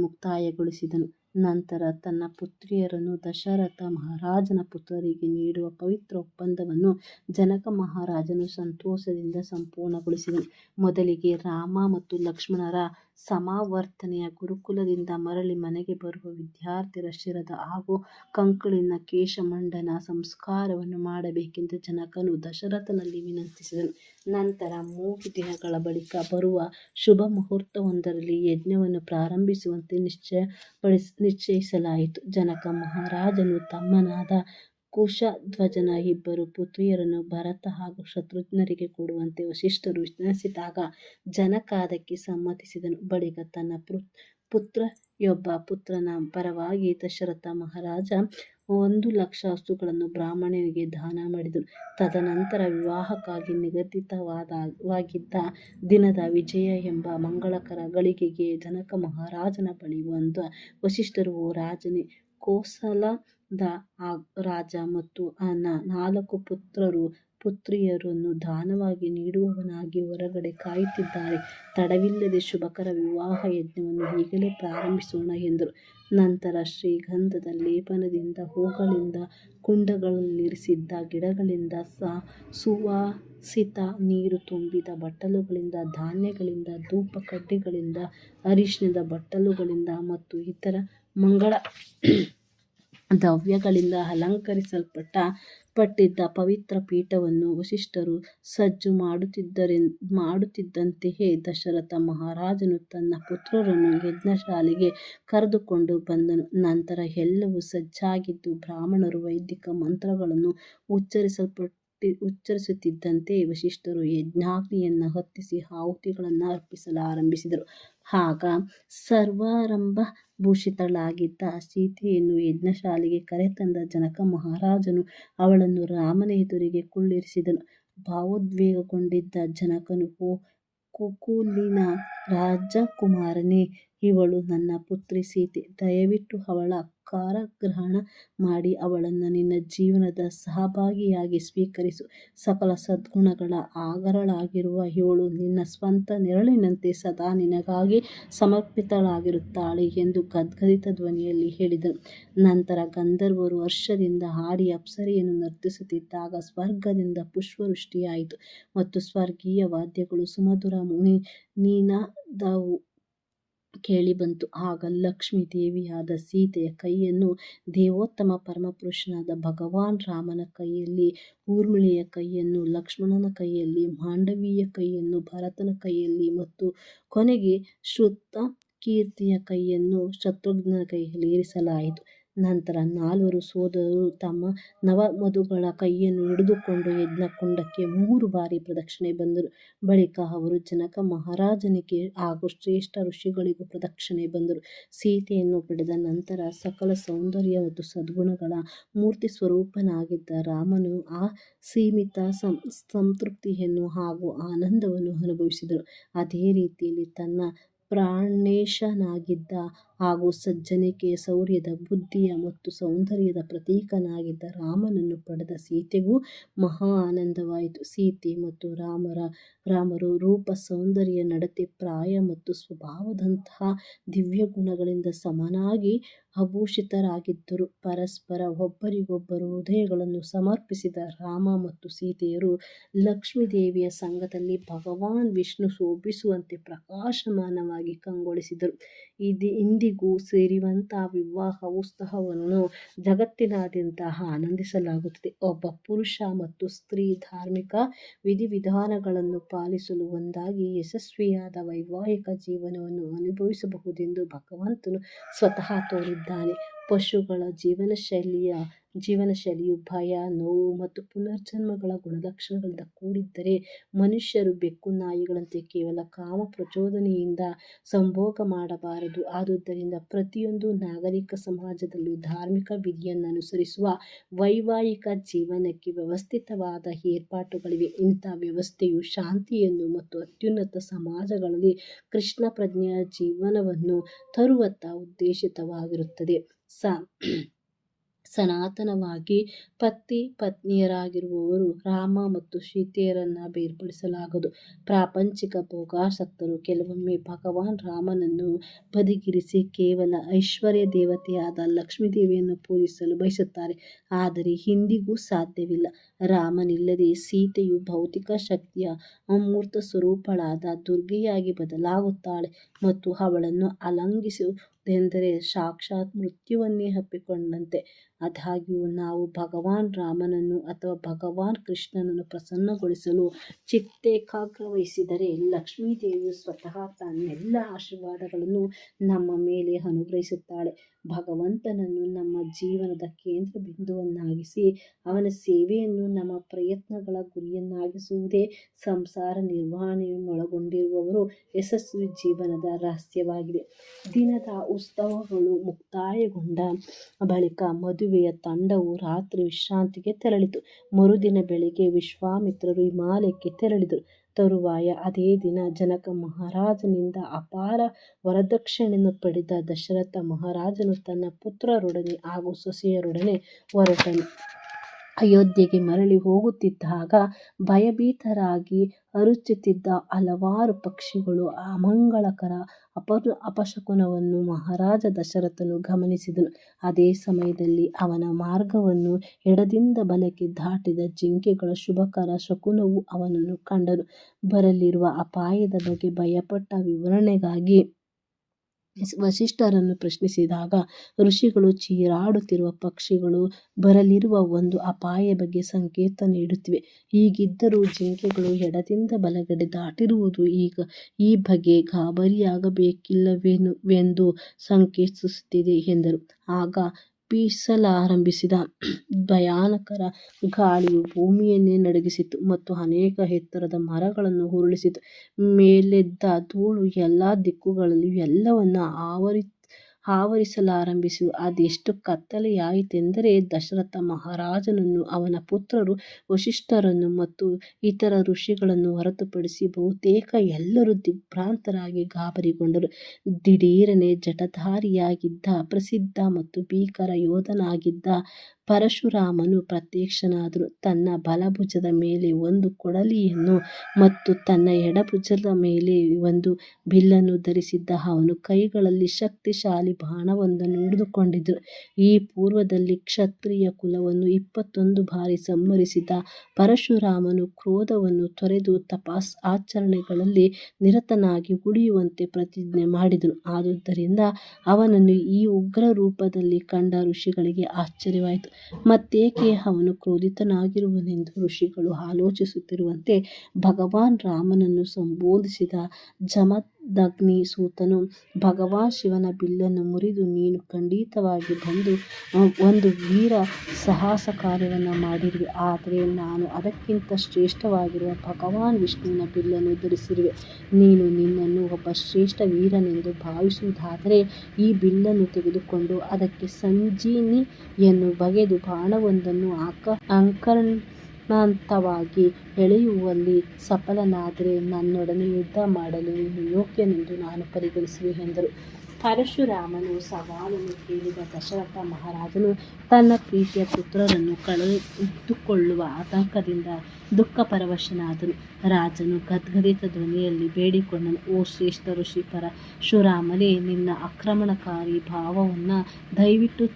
ಮುಕ್ತಾಯಗೊಳಿಸಿದನು. ನಂತರ ತನ್ನ ಪುತ್ರಿಯರನ್ನು ದಶರಥ ಮಹಾರಾಜನ ಪುತ್ರರಿಗೆ ನೀಡುವ ಪವಿತ್ರ ಒಪ್ಪಂದವನ್ನು ಜನಕ ಮಹಾರಾಜನು ಸಂತೋಷದಿಂದ ಸಂಪೂರ್ಣಗೊಳಿಸಿದನು. ಮೊದಲಿಗೆ ರಾಮ ಮತ್ತು ಲಕ್ಷ್ಮಣರ ಸಮಾವರ್ತನೆಯ ಗುರುಕುಲದಿಂದ ಮರಳಿ ಮನೆಗೆ ಬರುವ ವಿದ್ಯಾರ್ಥಿರ ಶಿರದ ಹಾಗೂ ಕಂಕುಳಿನ ಕೇಶಮಂಡನ ಸಂಸ್ಕಾರವನ್ನು ಮಾಡಬೇಕೆಂದು ಜನಕನು ದಶರಥನಲ್ಲಿ ವಿನಂತಿಸಿದನು. ನಂತರ 3 ದಿನಗಳ ಬಳಿಕ ಬರುವ ಶುಭ ಮುಹೂರ್ತವೊಂದರಲ್ಲಿ ಯಜ್ಞವನ್ನು ಪ್ರಾರಂಭಿಸುವಂತೆ ನಿಶ್ಚಯಿಸಲಾಯಿತು. ಜನಕ ಮಹಾರಾಜನು ತಮ್ಮನಾದ ಕುಶಧ್ವಜನ ಇಬ್ಬರು ಪುತ್ರಿಯರನ್ನು ಭರತ ಹಾಗೂ ಶತ್ರುಘ್ನರಿಗೆ ಕೊಡುವಂತೆ ವಸಿಷ್ಠರು ವಿನಂತಿಸಿದಾಗ ಜನಕ ಅದಕ್ಕೆ ಸಮ್ಮತಿಸಿದನು. ಬಳಿಕ ತನ್ನ ಪುತ್ರನ ಪರವಾಗಿ ದಶರಥ ಮಹಾರಾಜ 1,00,000 ಹಸುಗಳನ್ನು ಬ್ರಾಹ್ಮಣನಿಗೆ ದಾನ ಮಾಡಿದನು. ತದನಂತರ ವಿವಾಹಕ್ಕಾಗಿ ನಿಗದಿತವಾಗಿದ್ದ ದಿನದ ವಿಜಯ ಎಂಬ ಮಂಗಳಕರ ಗಳಿಗೆಗೆ ಜನಕ ಮಹಾರಾಜನ ಬಳಿ ಬಂದ ವಸಿಷ್ಠರು, ಓ ರಾಜನೇ, ಕೋಸಲದ ರಾಜ ಮತ್ತು 4 ಪುತ್ರಿಯರನ್ನು ದಾನವಾಗಿ ನೀಡುವವನಾಗಿ ಹೊರಗಡೆ ಕಾಯುತ್ತಿದ್ದಾರೆ. ತಡವಿಲ್ಲದೆ ಶುಭಕರ ವಿವಾಹ ಯಜ್ಞವನ್ನು ಈಗಲೇ ಪ್ರಾರಂಭಿಸೋಣ ಎಂದರು. ನಂತರ ಶ್ರೀಗಂಧದ ಲೇಪನದಿಂದ, ಹೂಗಳಿಂದ, ಕುಂಡಗಳಲ್ಲಿರಿಸಿದ್ದ ಗಿಡಗಳಿಂದ, ಸುವಾಸಿತ ನೀರು ತುಂಬಿದ ಬಟ್ಟಲುಗಳಿಂದ, ಧಾನ್ಯಗಳಿಂದ, ಧೂಪ ಕಡ್ಡಿಗಳಿಂದ, ಅರಿಶಿಣದ ಬಟ್ಟಲುಗಳಿಂದ ಮತ್ತು ಇತರ ಮಂಗಳ ದ್ರವ್ಯಗಳಿಂದ ಅಲಂಕರಿಸಲ್ಪಟ್ಟಿದ್ದ ಪವಿತ್ರ ಪೀಠವನ್ನು ವಸಿಷ್ಠರು ಸಜ್ಜು ಮಾಡುತ್ತಿದ್ದಂತೆಯೇ ದಶರಥ ಮಹಾರಾಜನು ತನ್ನ ಪುತ್ರರನ್ನು ಯಜ್ಞಶಾಲೆಗೆ ಕರೆದುಕೊಂಡು ಬಂದನು. ನಂತರ ಎಲ್ಲವೂ ಸಜ್ಜಾಗಿದ್ದು ಬ್ರಾಹ್ಮಣರು ವೈದಿಕ ಮಂತ್ರಗಳನ್ನು ಉಚ್ಚರಿಸುತ್ತಿದ್ದಂತೆ ವಸಿಷ್ಠರು ಯಜ್ಞಾಗ್ನಿಯನ್ನು ಹೊತ್ತಿಸಿ ಆಹುತಿಗಳನ್ನು ಅರ್ಪಿಸಲಾರಂಭಿಸಿದರು. ಆಗ ಸರ್ವಾರಂಭಭೂಷಿತಳಾಗಿದ್ದ ಸೀತೆಯನ್ನು ಯಜ್ಞಶಾಲೆಗೆ ಕರೆತಂದ ಜನಕ ಮಹಾರಾಜನು ಅವಳನ್ನು ರಾಮನ ಎದುರಿಗೆ ಕುಳ್ಳಿರಿಸಿದನು. ಭಾವೋದ್ವೇಗಗೊಂಡಿದ್ದ ಜನಕನು, ಓ ಕುಕುಲಿನ ರಾಜಕುಮಾರನೇ, ಇವಳು ನನ್ನ ಪುತ್ರಿ ಸೀತೆ. ದಯವಿಟ್ಟು ಅವಳ ಕಾರಗ್ರಹಣ ಮಾಡಿ ಅವಳನ್ನು ನಿನ್ನ ಜೀವನದ ಸಹಭಾಗಿಯಾಗಿ ಸ್ವೀಕರಿಸು. ಸಕಲ ಸದ್ಗುಣಗಳ ಆಗರಳಾಗಿರುವ ಇವಳು ನಿನ್ನ ಸ್ವಂತ ನೆರಳಿನಂತೆ ಸದಾ ನಿನಗಾಗಿ ಸಮರ್ಪಿತಳಾಗಿರುತ್ತಾಳೆ ಎಂದು ಗದ್ಗದಿತ ಧ್ವನಿಯಲ್ಲಿ ಹೇಳಿದನು. ನಂತರ ಗಂಧರ್ವರು ಹರ್ಷದಿಂದ ಹಾಡಿ ಅಪ್ಸರೆಯನ್ನು ನರ್ತಿಸುತ್ತಿದ್ದಾಗ ಸ್ವರ್ಗದಿಂದ ಪುಷ್ಪವೃಷ್ಟಿಯಾಯಿತು ಮತ್ತು ಸ್ವರ್ಗೀಯ ವಾದ್ಯಗಳು ಸುಮಧುರ ನಿನಾದವು ಕೇಳಿಬಂತು. ಆಗ ಲಕ್ಷ್ಮೀ ದೇವಿಯಾದ ಸೀತೆಯ ಕೈಯನ್ನು ದೇವೋತ್ತಮ ಪರಮಪುರುಷನಾದ ಭಗವಾನ್ ರಾಮನ ಕೈಯಲ್ಲಿ, ಊರ್ಮಿಳೆಯ ಕೈಯನ್ನು ಲಕ್ಷ್ಮಣನ ಕೈಯಲ್ಲಿ, ಮಾಂಡವಿಯ ಕೈಯನ್ನು ಭರತನ ಕೈಯಲ್ಲಿ ಮತ್ತು ಕೊನೆಗೆ ಶ್ರುತಕೀರ್ತಿಯ ಕೈಯನ್ನು ಶತ್ರುಘ್ನನ ಕೈಯಲ್ಲಿ ಇರಿಸಲಾಯಿತು. ನಂತರ 4 ಸೋದರರು ತಮ್ಮ ನವವಧುಗಳ ಕೈಯನ್ನು ಹಿಡಿದುಕೊಂಡು ಯಜ್ಞಕುಂಡಕ್ಕೆ 3 ಬಾರಿ ಪ್ರದಕ್ಷಿಣೆ ಬಂದರು. ಬಳಿಕ ಅವರು ಜನಕ ಮಹಾರಾಜನಿಗೆ ಹಾಗೂ ಶ್ರೇಷ್ಠ ಋಷಿಗಳಿಗೂ ಪ್ರದಕ್ಷಿಣೆ ಬಂದರು. ಸೀತೆಯನ್ನು ಪಡೆದ ನಂತರ ಸಕಲ ಸೌಂದರ್ಯ ಮತ್ತು ಸದ್ಗುಣಗಳ ಮೂರ್ತಿ ಸ್ವರೂಪನಾಗಿದ್ದ ರಾಮನು ಅಸೀಮಿತ ಸಂತೃಪ್ತಿಯನ್ನು ಹಾಗೂ ಆನಂದವನ್ನು ಅನುಭವಿಸಿದನು. ಅದೇ ರೀತಿಯಲ್ಲಿ ತನ್ನ ಪ್ರಾಣೇಶನಾಗಿದ್ದ ಹಾಗೂ ಸಜ್ಜನಿಕೆ, ಶೌರ್ಯದ, ಬುದ್ಧಿಯ ಮತ್ತು ಸೌಂದರ್ಯದ ಪ್ರತೀಕನಾಗಿದ್ದ ರಾಮನನ್ನು ಪಡೆದ ಸೀತೆಗೂ ಮಹಾ ಆನಂದವಾಯಿತು. ಸೀತೆ ಮತ್ತು ರಾಮರು ರೂಪ, ಸೌಂದರ್ಯ, ನಡತೆ, ಪ್ರಾಯ ಮತ್ತು ಸ್ವಭಾವದಂತಹ ದಿವ್ಯ ಗುಣಗಳಿಂದ ಸಮನಾಗಿ ಆಭೂಷಿತರಾಗಿದ್ದರು. ಪರಸ್ಪರ ಒಬ್ಬರಿಗೊಬ್ಬರು ಹೃದಯಗಳನ್ನು ಸಮರ್ಪಿಸಿದ ರಾಮ ಮತ್ತು ಸೀತೆಯರು ಲಕ್ಷ್ಮೀದೇವಿಯ ಸಂಗದಲ್ಲಿ ಭಗವಾನ್ ವಿಷ್ಣು ಶೋಭಿಸುವಂತೆ ಪ್ರಕಾಶಮಾನವಾಗಿ ಕಂಗೊಳಿಸಿದರು. ಇಂದಿಗೂ ಸಿರಿವಂತ ವಿವಾಹ ಉತ್ಸವವನ್ನು ಜಗತ್ತಿನಾದ್ಯಂತ ಆನಂದಿಸಲಾಗುತ್ತದೆ. ಒಬ್ಬ ಪುರುಷ ಮತ್ತು ಸ್ತ್ರೀ ಧಾರ್ಮಿಕ ವಿಧಿವಿಧಾನಗಳನ್ನು ಪಾಲಿಸಲು ಒಂದಾಗಿ ಯಶಸ್ವಿಯಾದ ವೈವಾಹಿಕ ಜೀವನವನ್ನು ಅನುಭವಿಸಬಹುದೆಂದು ಭಗವಂತನು ಸ್ವತಃ ತೋರಿದ್ದಾನೆ. ಪಶುಗಳ ಜೀವನಶೈಲಿಯು ಭಯ, ನೋವು ಮತ್ತು ಪುನರ್ಜನ್ಮಗಳ ಗುಣಲಕ್ಷಣಗಳಿಂದ ಕೂಡಿದ್ದರೆ, ಮನುಷ್ಯರು ಬೆಕ್ಕು ನಾಯಿಗಳಂತೆ ಕೇವಲ ಕಾಮ ಪ್ರಚೋದನೆಯಿಂದ ಸಂಭೋಗ ಮಾಡಬಾರದು. ಆದುದರಿಂದ ಪ್ರತಿಯೊಂದು ನಾಗರಿಕ ಸಮಾಜದಲ್ಲೂ ಧಾರ್ಮಿಕ ವಿಧಿಯನ್ನು ಅನುಸರಿಸುವ ವೈವಾಹಿಕ ಜೀವನಕ್ಕೆ ವ್ಯವಸ್ಥಿತವಾದ ಏರ್ಪಾಟುಗಳಿವೆ. ಇಂಥ ವ್ಯವಸ್ಥೆಯು ಶಾಂತಿಯನ್ನು ಮತ್ತು ಅತ್ಯುನ್ನತ ಸಮಾಜಗಳಲ್ಲಿ ಕೃಷ್ಣ ಪ್ರಜ್ಞೆಯ ಜೀವನವನ್ನು ತರುವತ್ತ ಉದ್ದೇಶಿತವಾಗಿರುತ್ತದೆ. ಸನಾತನವಾಗಿ ಪತಿ ಪತ್ನಿಯರಾಗಿರುವವರು ರಾಮ ಮತ್ತು ಸೀತೆಯರನ್ನು ಬೇರ್ಪಡಿಸಲಾಗದು. ಪ್ರಾಪಂಚಿಕ ಭೋಗಾಸಕ್ತರು ಕೆಲವೊಮ್ಮೆ ಭಗವಾನ್ ರಾಮನನ್ನು ಬದಿಗಿರಿಸಿ ಕೇವಲ ಐಶ್ವರ್ಯ ದೇವತೆಯಾದ ಲಕ್ಷ್ಮೀದೇವಿಯನ್ನು ಪೂಜಿಸಲು ಬಯಸುತ್ತಾರೆ. ಆದರೆ ಇಂದಿಗೂ ಸಾಧ್ಯವಿಲ್ಲ. ರಾಮನಿಲ್ಲದೆ ಸೀತೆಯು ಭೌತಿಕ ಶಕ್ತಿಯ ಅಮೂರ್ತ ಸ್ವರೂಪಳಾದ ದುರ್ಗೆಯಾಗಿ ಬದಲಾಗುತ್ತಾಳೆ ಮತ್ತು ಅವಳನ್ನು ಅಲಂಘಿಸುವುದೆಂದರೆ ಸಾಕ್ಷಾತ್ ಮೃತ್ಯುವನ್ನೇ ಅಪ್ಪಿಕೊಂಡಂತೆ. ಆದಾಗ್ಯೂ ನಾವು ಭಗವಾನ್ ರಾಮನನ್ನು ಅಥವಾ ಭಗವಾನ್ ಕೃಷ್ಣನನ್ನು ಪ್ರಸನ್ನಗೊಳಿಸಲು ಚಿತ್ತೇಕಾಗ್ರವಹಿಸಿದರೆ ಲಕ್ಷ್ಮೀದೇವಿಯು ಸ್ವತಃ ತನ್ನೆಲ್ಲ ಆಶೀರ್ವಾದಗಳನ್ನು ನಮ್ಮ ಮೇಲೆ ಅನುಗ್ರಹಿಸುತ್ತಾಳೆ. ಭಗವಂತನನ್ನು ನಮ್ಮ ಜೀವನದ ಕೇಂದ್ರ ಬಿಂದುವನ್ನಾಗಿಸಿ ಅವನ ಸೇವೆಯನ್ನು ನಮ್ಮ ಪ್ರಯತ್ನಗಳ ಗುರಿಯನ್ನಾಗಿಸುವುದೇ ಸಂಸಾರ ನಿರ್ವಹಣೆಯನ್ನೊಳಗೊಂಡಿರುವವರ ಯಶಸ್ವಿ ಜೀವನದ ರಹಸ್ಯವಾಗಿದೆ. ದಿನದ ಉತ್ಸವಗಳು ಮುಕ್ತಾಯಗೊಂಡ ಬಳಿಕ ಮದುವೆಯ ತಂಡವು ರಾತ್ರಿ ವಿಶ್ರಾಂತಿಗೆ ತೆರಳಿತು. ಮರುದಿನ ಬೆಳಿಗ್ಗೆ ವಿಶ್ವಾಮಿತ್ರರು ಹಿಮಾಲಯಕ್ಕೆ ತೆರಳಿದರು. ತರುವಾಯ ಅದೇ ದಿನ ಜನಕ ಮಹಾರಾಜನಿಂದ ಅಪಾರ ವರದಕ್ಷಿಣೆಯನ್ನು ಪಡೆದ ದಶರಥ ಮಹಾರಾಜನು ತನ್ನ ಪುತ್ರರೊಡನೆ ಹಾಗೂ ಸೊಸೆಯರೊಡನೆ ಹೊರಟನು. ಅಯೋಧ್ಯೆಗೆ ಮರಳಿ ಹೋಗುತ್ತಿದ್ದಾಗ ಭಯಭೀತರಾಗಿ ಅರಚುತ್ತಿದ್ದ ಹಲವಾರು ಪಕ್ಷಿಗಳು ಅಮಂಗಳಕರ ಅಪಶಕುನವನ್ನು ಮಹಾರಾಜ ದಶರಥನು ಗಮನಿಸಿದನು. ಅದೇ ಸಮಯದಲ್ಲಿ ಅವನ ಮಾರ್ಗವನ್ನು ಎಡದಿಂದ ಬಲಕ್ಕೆ ದಾಟಿದ ಜಿಂಕೆಗಳ ಶುಭಕರ ಶಕುನವು ಅವನನ್ನು ಕಂಡನು. ಬರಲಿರುವ ಅಪಾಯದ ಬಗ್ಗೆ ಭಯಪಟ್ಟ ವಿವರಣೆಗಾಗಿ ವಸಿಷ್ಠರನ್ನು ಪ್ರಶ್ನಿಸಿದಾಗ ಋಷಿಗಳು ಚೀರಾಡುತ್ತಿರುವ ಪಕ್ಷಿಗಳು ಬರಲಿರುವ ಒಂದು ಅಪಾಯ ಬಗ್ಗೆ ಸಂಕೇತ ನೀಡುತ್ತಿವೆ. ಹೀಗಿದ್ದರೂ ಜಿಂಕೆಗಳು ಎಡದಿಂದ ಬಲಗಡೆ ದಾಟಿರುವುದು ಈ ಬಗ್ಗೆ ಗಾಬರಿಯಾಗಬೇಕಿಲ್ಲವೆಂದು ಸಂಕೇತಿಸುತ್ತಿದೆ ಎಂದರು. ಆಗ ಬೀಸಲಾರಂಭಿಸಿದ ಭಯಾನಕರ ಗಾಳಿಯು ಭೂಮಿಯನ್ನೇ ನಡುಗಿಸಿತು ಮತ್ತು ಅನೇಕ ಎತ್ತರದ ಮರಗಳನ್ನು ಉರುಳಿಸಿತು. ಮೇಲೆದ್ದ ಧೂಳು ಎಲ್ಲ ದಿಕ್ಕುಗಳಲ್ಲಿಯೂ ಎಲ್ಲವನ್ನೂ ಆವರಿಸಲಾರಂಭಿಸಿತು. ಅದೆಷ್ಟು ಕತ್ತಲೆಯಾಯಿತೆಂದರೆ ದಶರಥ ಮಹಾರಾಜನನ್ನು, ಅವನ ಪುತ್ರರು ವಸಿಷ್ಠರನ್ನು ಮತ್ತು ಇತರ ಋಷಿಗಳನ್ನು ಹೊರತುಪಡಿಸಿ ಬಹುತೇಕ ಎಲ್ಲರೂ ದಿಗ್ಭ್ರಾಂತರಾಗಿ ಗಾಬರಿಗೊಂಡರು. ದಿಢೀರನೆ ಜಟಾಧಾರಿಯಾಗಿದ್ದ ಪ್ರಸಿದ್ಧ ಮತ್ತು ಭೀಕರ ಯೋಧನಾಗಿದ್ದ ಪರಶುರಾಮನು ಪ್ರತ್ಯಕ್ಷನಾದನು. ತನ್ನ ಬಲಭುಜದ ಮೇಲೆ ಒಂದು ಕೊಡಲಿಯನ್ನು ಮತ್ತು ತನ್ನ ಎಡಭುಜದ ಮೇಲೆ ಒಂದು ಬಿಲ್ಲನ್ನು ಧರಿಸಿದ್ದ ಅವನು ಕೈಗಳಲ್ಲಿ ಶಕ್ತಿಶಾಲಿ ಬಾಣವೊಂದನ್ನು ಹಿಡಿದುಕೊಂಡಿದ್ದನು. ಈ ಪೂರ್ವದಲ್ಲಿ ಕ್ಷತ್ರಿಯ ಕುಲವನ್ನು 21 ಬಾರಿ ಸಂಹರಿಸಿದ ಪರಶುರಾಮನು ಕ್ರೋಧವನ್ನು ತೊರೆದು ಆಚರಣೆಗಳಲ್ಲಿ ನಿರತನಾಗಿ ಉಳಿಯುವಂತೆ ಪ್ರತಿಜ್ಞೆ ಮಾಡಿದನು. ಆದುದರಿಂದ ಅವನನ್ನು ಈ ಉಗ್ರ ರೂಪದಲ್ಲಿ ಕಂಡ ಋಷಿಗಳಿಗೆ ಆಶ್ಚರ್ಯವಾಯಿತು. ಮತ್ತೇಕೆ ಅವನು ಕ್ರೋಧಿತನಾಗಿರುವನೆಂದು ಋಷಿಗಳು ಆಲೋಚಿಸುತ್ತಿರುವಂತೆ ಭಗವಾನ್ ರಾಮನನ್ನು ಸಂಬೋಧಿಸಿದ ಜಮದಗ್ನಿ ಸೂತನು, ಭಗವಾನ್ ಶಿವನ ಬಿಲ್ಲನ್ನು ಮುರಿದು ನೀನು ಖಂಡಿತವಾಗಿ ಬಂದು ಒಂದು ವೀರ ಸಾಹಸ ಕಾರ್ಯವನ್ನು ಮಾಡಿರುವೆ. ಆದರೆ ನಾನು ಅದಕ್ಕಿಂತ ಶ್ರೇಷ್ಠವಾಗಿರುವ ಭಗವಾನ್ ವಿಷ್ಣುವಿನ ಬಿಲ್ಲನ್ನು ಧರಿಸಿರುವೆ. ನೀನು ನಿನ್ನನ್ನು ಒಬ್ಬ ಶ್ರೇಷ್ಠ ವೀರನೆಂದು ಭಾವಿಸುವುದಾದರೆ ಈ ಬಿಲ್ಲನ್ನು ತೆಗೆದುಕೊಂಡು ಅದಕ್ಕೆ ಸಂಜೀವಿನಿಯನ್ನು ಬಗೆದು ಬಾಣವೊಂದನ್ನು ಅಕರ್ಣಾಂತವಾಗಿ ಎಳೆಯುವಲ್ಲಿ ಸಫಲನಾದರೆ ನನ್ನೊಡನೆ ಯುದ್ಧ ಮಾಡಲು ನೀನು ಯೋಗ್ಯನೆಂದು ನಾನು ಪರಿಗಣಿಸುವೆ ಎಂದರು. ಪರಶುರಾಮನ ಸವಾಲನ್ನು ಕೇಳಿದ ದಶರಥ ಮಹಾರಾಜನು ತನ್ನ ಪ್ರೀತಿಯ ಪುತ್ರರನ್ನು ಕಳೆದುಕೊಳ್ಳುವ ಆತಂಕದಿಂದ ದುಃಖಪರವಶನಾದನು. ರಾಜನು ಗದ್ಗದಿತ ಧ್ವನಿಯಲ್ಲಿ ಬೇಡಿಕೊಂಡನು, ಓ ಶ್ರೇಷ್ಠ ಋಷಿ ಪರಶುರಾಮನೇ, ನಿನ್ನ ಆಕ್ರಮಣಕಾರಿ ಭಾವವನ್ನು ದಯವಿಟ್ಟು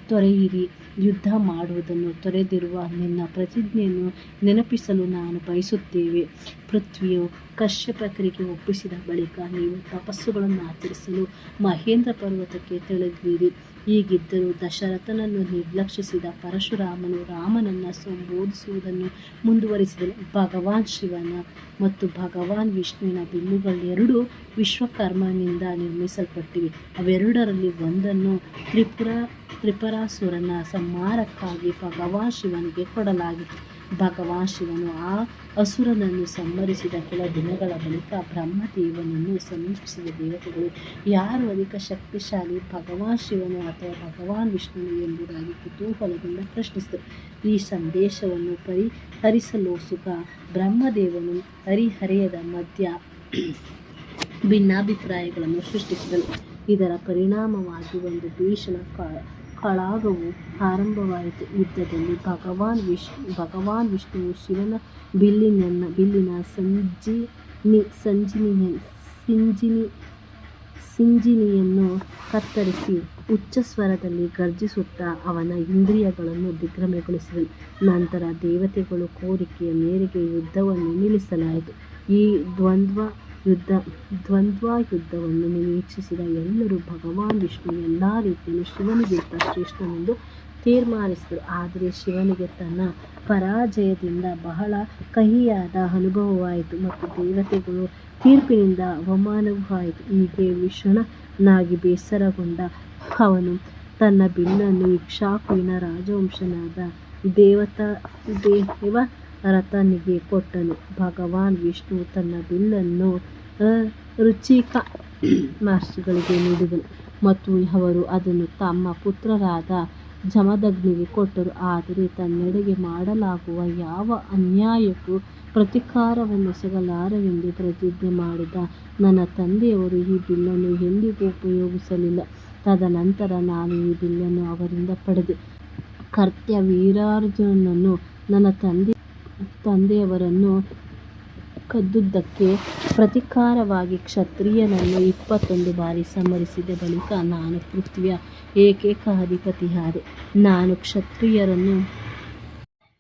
ತೊರೆಯಿರಿ. ಯುದ್ಧ ಮಾಡುವುದನ್ನು ತೊರೆದಿರುವ ನಿನ್ನ ಪ್ರತಿಜ್ಞೆಯನ್ನು ನೆನಪಿಸಲು ನಾನು ಬಯಸುತ್ತೇವೆ. ಪೃಥ್ವಿಯು ಕಶ್ಯಪರಿಗೆ ಒಪ್ಪಿಸಿದ ಬಳಿಕ ನೀವು ತಪಸ್ಸುಗಳನ್ನು ಆಚರಿಸಲು ಮಹೇಂದ್ರ ಪರ್ವತಕ್ಕೆ ತೆರಳಿದಿರಿ. ಹೀಗಿದ್ದರೂ ದಶರಥನನ್ನು ನಿರ್ಲಕ್ಷಿಸಿದ ಪರಶುರಾಮನು ರಾಮನನ್ನು ಸಂಬೋಧಿಸುವುದನ್ನು ಮುಂದುವರಿಸಿದನು. ಭಗವಾನ್ ಶಿವನ ಮತ್ತು ಭಗವಾನ್ ವಿಷ್ಣುವಿನ ಬಿಲ್ಲುಗಳೆರಡೂ ವಿಶ್ವಕರ್ಮನಿಂದ ನಿರ್ಮಿಸಲ್ಪಟ್ಟಿವೆ. ಅವೆರಡರಲ್ಲಿ ಒಂದನ್ನು ತ್ರಿಪುರಾಸುರನ ಸಂಹಾರಕ್ಕಾಗಿ ಭಗವಾನ್ ಶಿವನಿಗೆ ಕೊಡಲಾಗಿತ್ತು. ಭಗವಾನ್ ಶಿವನು ಆ ಅಸುರನನ್ನು ಸಂಹರಿಸಿದ ಕೆಲ ದಿನಗಳ ಬಳಿಕ ಬ್ರಹ್ಮದೇವನನ್ನು ಸಮೀಪಿಸಿದ ದೇವತೆಗಳು, ಯಾರು ಅಧಿಕ ಶಕ್ತಿಶಾಲಿ, ಭಗವಾನ್ ಶಿವನು ಅಥವಾ ಭಗವಾನ್ ವಿಷ್ಣುನು ಎಂಬುದಾಗಿ ಕುತೂಹಲದಿಂದ ಪ್ರಶ್ನಿಸಿದರು. ಈ ಸಂದೇಶವನ್ನು ಪರಿಹರಿಸಲೋಸುಗ ಬ್ರಹ್ಮದೇವನು ಹರಿಹರೆಯದ ಮಧ್ಯ ಭಿನ್ನಾಭಿಪ್ರಾಯಗಳನ್ನು ಸೃಷ್ಟಿಸಿದನು. ಇದರ ಪರಿಣಾಮವಾಗಿ ಒಂದು ಭೀಷಣ ಕಳಾಗವು ಆರಂಭವಾಯಿತು. ಯುದ್ಧದಲ್ಲಿ ಭಗವಾನ್ ವಿಷ್ಣುವು ಶಿವನ ಬಿಲ್ಲಿನ ಸಿಂಜಿನಿಯನ್ನು ಕತ್ತರಿಸಿ ಉಚ್ಚಸ್ವರದಲ್ಲಿ ಗರ್ಜಿಸುತ್ತಾ ಅವನ ಇಂದ್ರಿಯಗಳನ್ನು ದಿಗ್ಭ್ರಮೆಗೊಳಿಸಿದನು. ನಂತರ ದೇವತೆಗಳ ಕೋರಿಕೆಯ ಮೇರೆಗೆ ಯುದ್ಧವನ್ನು ನಿಲ್ಲಿಸಲಾಯಿತು. ಈ ದ್ವಂದ್ವ ಯುದ್ಧವನ್ನು ವೀಕ್ಷಿಸಿದ ಎಲ್ಲರೂ ಭಗವಾನ್ ವಿಷ್ಣು ಎಲ್ಲ ರೀತಿಯಲ್ಲೂ ಶಿವನಿಗಿಂತ ಶ್ರೇಷ್ಠನೆಂದು ತೀರ್ಮಾನಿಸಿದರು. ಆದರೆ ಶಿವನಿಗೆ ತನ್ನ ಪರಾಜಯದಿಂದ ಬಹಳ ಕಹಿಯಾದ ಅನುಭವವಾಯಿತು ಮತ್ತು ದೇವತೆಗಳ ತೀರ್ಪಿನಿಂದ ಅವಮಾನವೂ ಆಯಿತು. ಹೀಗೆ ವಿಷಣ್ಣನಾಗಿ ಬೇಸರಗೊಂಡ ಅವನು ತನ್ನ ಬಿಲ್ಲನ್ನು ಇಕ್ಷ್ವಾಕುವಿನ ರಾಜವಂಶಜನಾದ ದೇವರಥನಿಗೆ ಕೊಟ್ಟನು. ಭಗವಾನ್ ವಿಷ್ಣು ತನ್ನ ಬಿಲ್ಲನ್ನು ಋಚಿಕ ಮಹರ್ಷಿಗಳಿಗೆ ನೀಡಿದನು ಮತ್ತು ಅವರು ಅದನ್ನು ತಮ್ಮ ಪುತ್ರರಾದ ಜಮದಗ್ನಿಗೆ ಕೊಟ್ಟರು. ಆದರೆ ತನ್ನೆಡೆಗೆ ಮಾಡಲಾಗುವ ಯಾವ ಅನ್ಯಾಯಕ್ಕೂ ಪ್ರತೀಕಾರವನ್ನೆಸಗಲಾರೆವೆಂದು ಪ್ರತಿಜ್ಞೆ ಮಾಡಿದ ನನ್ನ ತಂದೆಯವರು ಈ ಬಿಲ್ಲನ್ನು ಎಂದಿಗೂ ಉಪಯೋಗಿಸಲಿಲ್ಲ. ತದನಂತರ ನಾನು ಈ ಬಿಲ್ಲನ್ನು ಅವರಿಂದ ಪಡೆದೆ. ಕರ್ತವೀರ್ಯಾರ್ಜುನನು ನನ್ನ ತಂದೆಯವರನ್ನು ಕದ್ದುದಕ್ಕೆ ಪ್ರತೀಕಾರವಾಗಿ ಕ್ಷತ್ರಿಯನನ್ನು 21 ಬಾರಿ ಸಂಹರಿಸಿದ ಬಳಿಕ ನಾನು ಪೃಥ್ವಿಯ ಏಕೈಕ ಅಧಿಪತಿಯಾದೆ.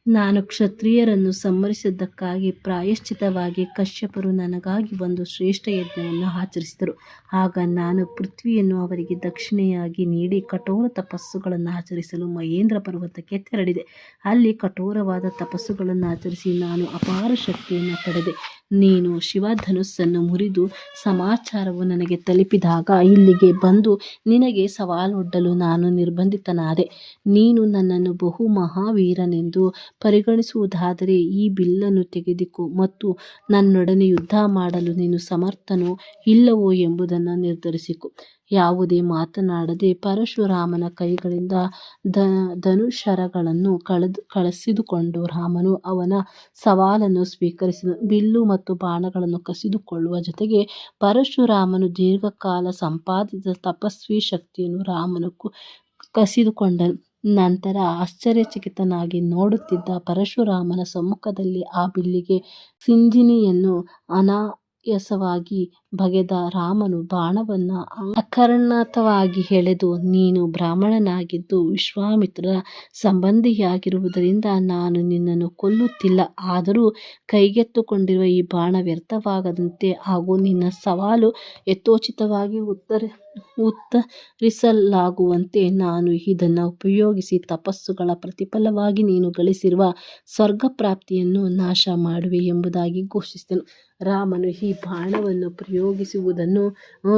ನಾನು ಕ್ಷತ್ರಿಯರನ್ನು ಸಂಹರಿಸಿದ್ದಕ್ಕಾಗಿ ಪ್ರಾಯಶ್ಚಿತ್ತವಾಗಿ ಕಶ್ಯಪರು ನನಗಾಗಿ ಒಂದು ಶ್ರೇಷ್ಠ ಯಜ್ಞವನ್ನು ಆಚರಿಸಿದರು. ಆಗ ನಾನು ಪೃಥ್ವಿಯನ್ನು ಅವರಿಗೆ ದಕ್ಷಿಣೆಯಾಗಿ ನೀಡಿ ಕಠೋರ ತಪಸ್ಸುಗಳನ್ನು ಆಚರಿಸಲು ಮಹೇಂದ್ರ ಪರ್ವತಕ್ಕೆ ತೆರಳಿದೆ. ಅಲ್ಲಿ ಕಠೋರವಾದ ತಪಸ್ಸುಗಳನ್ನು ಆಚರಿಸಿ ನಾನು ಅಪಾರ ಶಕ್ತಿಯನ್ನು ಪಡೆದೆ. ನೀನು ಶಿವಧನುಸ್ಸನ್ನು ಮುರಿದ ಸಮಾಚಾರವು ನನಗೆ ತಲುಪಿದಾಗ ಇಲ್ಲಿಗೆ ಬಂದು ನಿನಗೆ ಸವಾಲೊಡ್ಡಲು ನಾನು ನಿರ್ಬಂಧಿತನಾದೆ. ನೀನು ನನ್ನನ್ನು ಬಹು ಮಹಾವೀರನೆಂದು ಪರಿಗಣಿಸುವುದಾದರೆ ಈ ಬಿಲ್ಲನ್ನು ತೆಗೆದುಕೋ ಮತ್ತು ನನ್ನೊಡನೆ ಯುದ್ಧ ಮಾಡಲು ನೀನು ಸಮರ್ಥನೋ ಇಲ್ಲವೋ ಎಂಬುದನ್ನು ನಿರ್ಧರಿಸಿಕೋ ಯಾವುದೇ ಮಾತನಾಡದೆ ಪರಶುರಾಮನ ಕೈಗಳಿಂದ ಧನುಶರಗಳನ್ನು ಕಸಿದುಕೊಂಡು ರಾಮನು ಅವನ ಸವಾಲನ್ನು ಸ್ವೀಕರಿಸಿದನು. ಬಿಲ್ಲು ಮತ್ತು ಬಾಣಗಳನ್ನು ಕಸಿದುಕೊಳ್ಳುವ ಜೊತೆಗೆ ಪರಶುರಾಮನು ದೀರ್ಘಕಾಲ ಸಂಪಾದಿಸಿದ ತಪಸ್ವಿ ಶಕ್ತಿಯನ್ನು ರಾಮನು ಕಸಿದುಕೊಂಡನು. ನಂತರ ಆಶ್ಚರ್ಯಚಕಿತನಾಗಿ ನೋಡುತ್ತಿದ್ದ ಪರಶುರಾಮನ ಸಮ್ಮುಖದಲ್ಲಿ ಆ ಬಿಲ್ಲಿಗೆ ಸಿಂಜಿನಿಯನ್ನು ಅನಾಯಾಸವಾಗಿ ಬಗೆದ ರಾಮನು ಬಾಣವನ್ನು ಅಕರ್ಣಕವಾಗಿ ಎಳೆದು, ನೀನು ಬ್ರಾಹ್ಮಣನಾಗಿದ್ದು ವಿಶ್ವಾಮಿತ್ರರ ಸಂಬಂಧಿಯಾಗಿರುವುದರಿಂದ ನಾನು ನಿನ್ನನ್ನು ಕೊಲ್ಲುತ್ತಿಲ್ಲ. ಆದರೂ ಕೈಗೆತ್ತಿಕೊಂಡಿರುವ ಈ ಬಾಣ ವ್ಯರ್ಥವಾಗದಂತೆ ಹಾಗೂ ನಿನ್ನ ಸವಾಲು ಯಥೋಚಿತವಾಗಿ ಉತ್ತರಿಸಲಾಗುವಂತೆ ನಾನು ಇದನ್ನು ಉಪಯೋಗಿಸಿ ತಪಸ್ಸುಗಳ ಪ್ರತಿಫಲವಾಗಿ ನೀನು ಗಳಿಸಿರುವ ಸ್ವರ್ಗಪ್ರಾಪ್ತಿಯನ್ನು ನಾಶ ಮಾಡುವೆ ಎಂಬುದಾಗಿ ಘೋಷಿಸಿದನು. ರಾಮನು ಈ ಬಾಣವನ್ನು ಪ್ರಯೋಗಿಸುವುದನ್ನು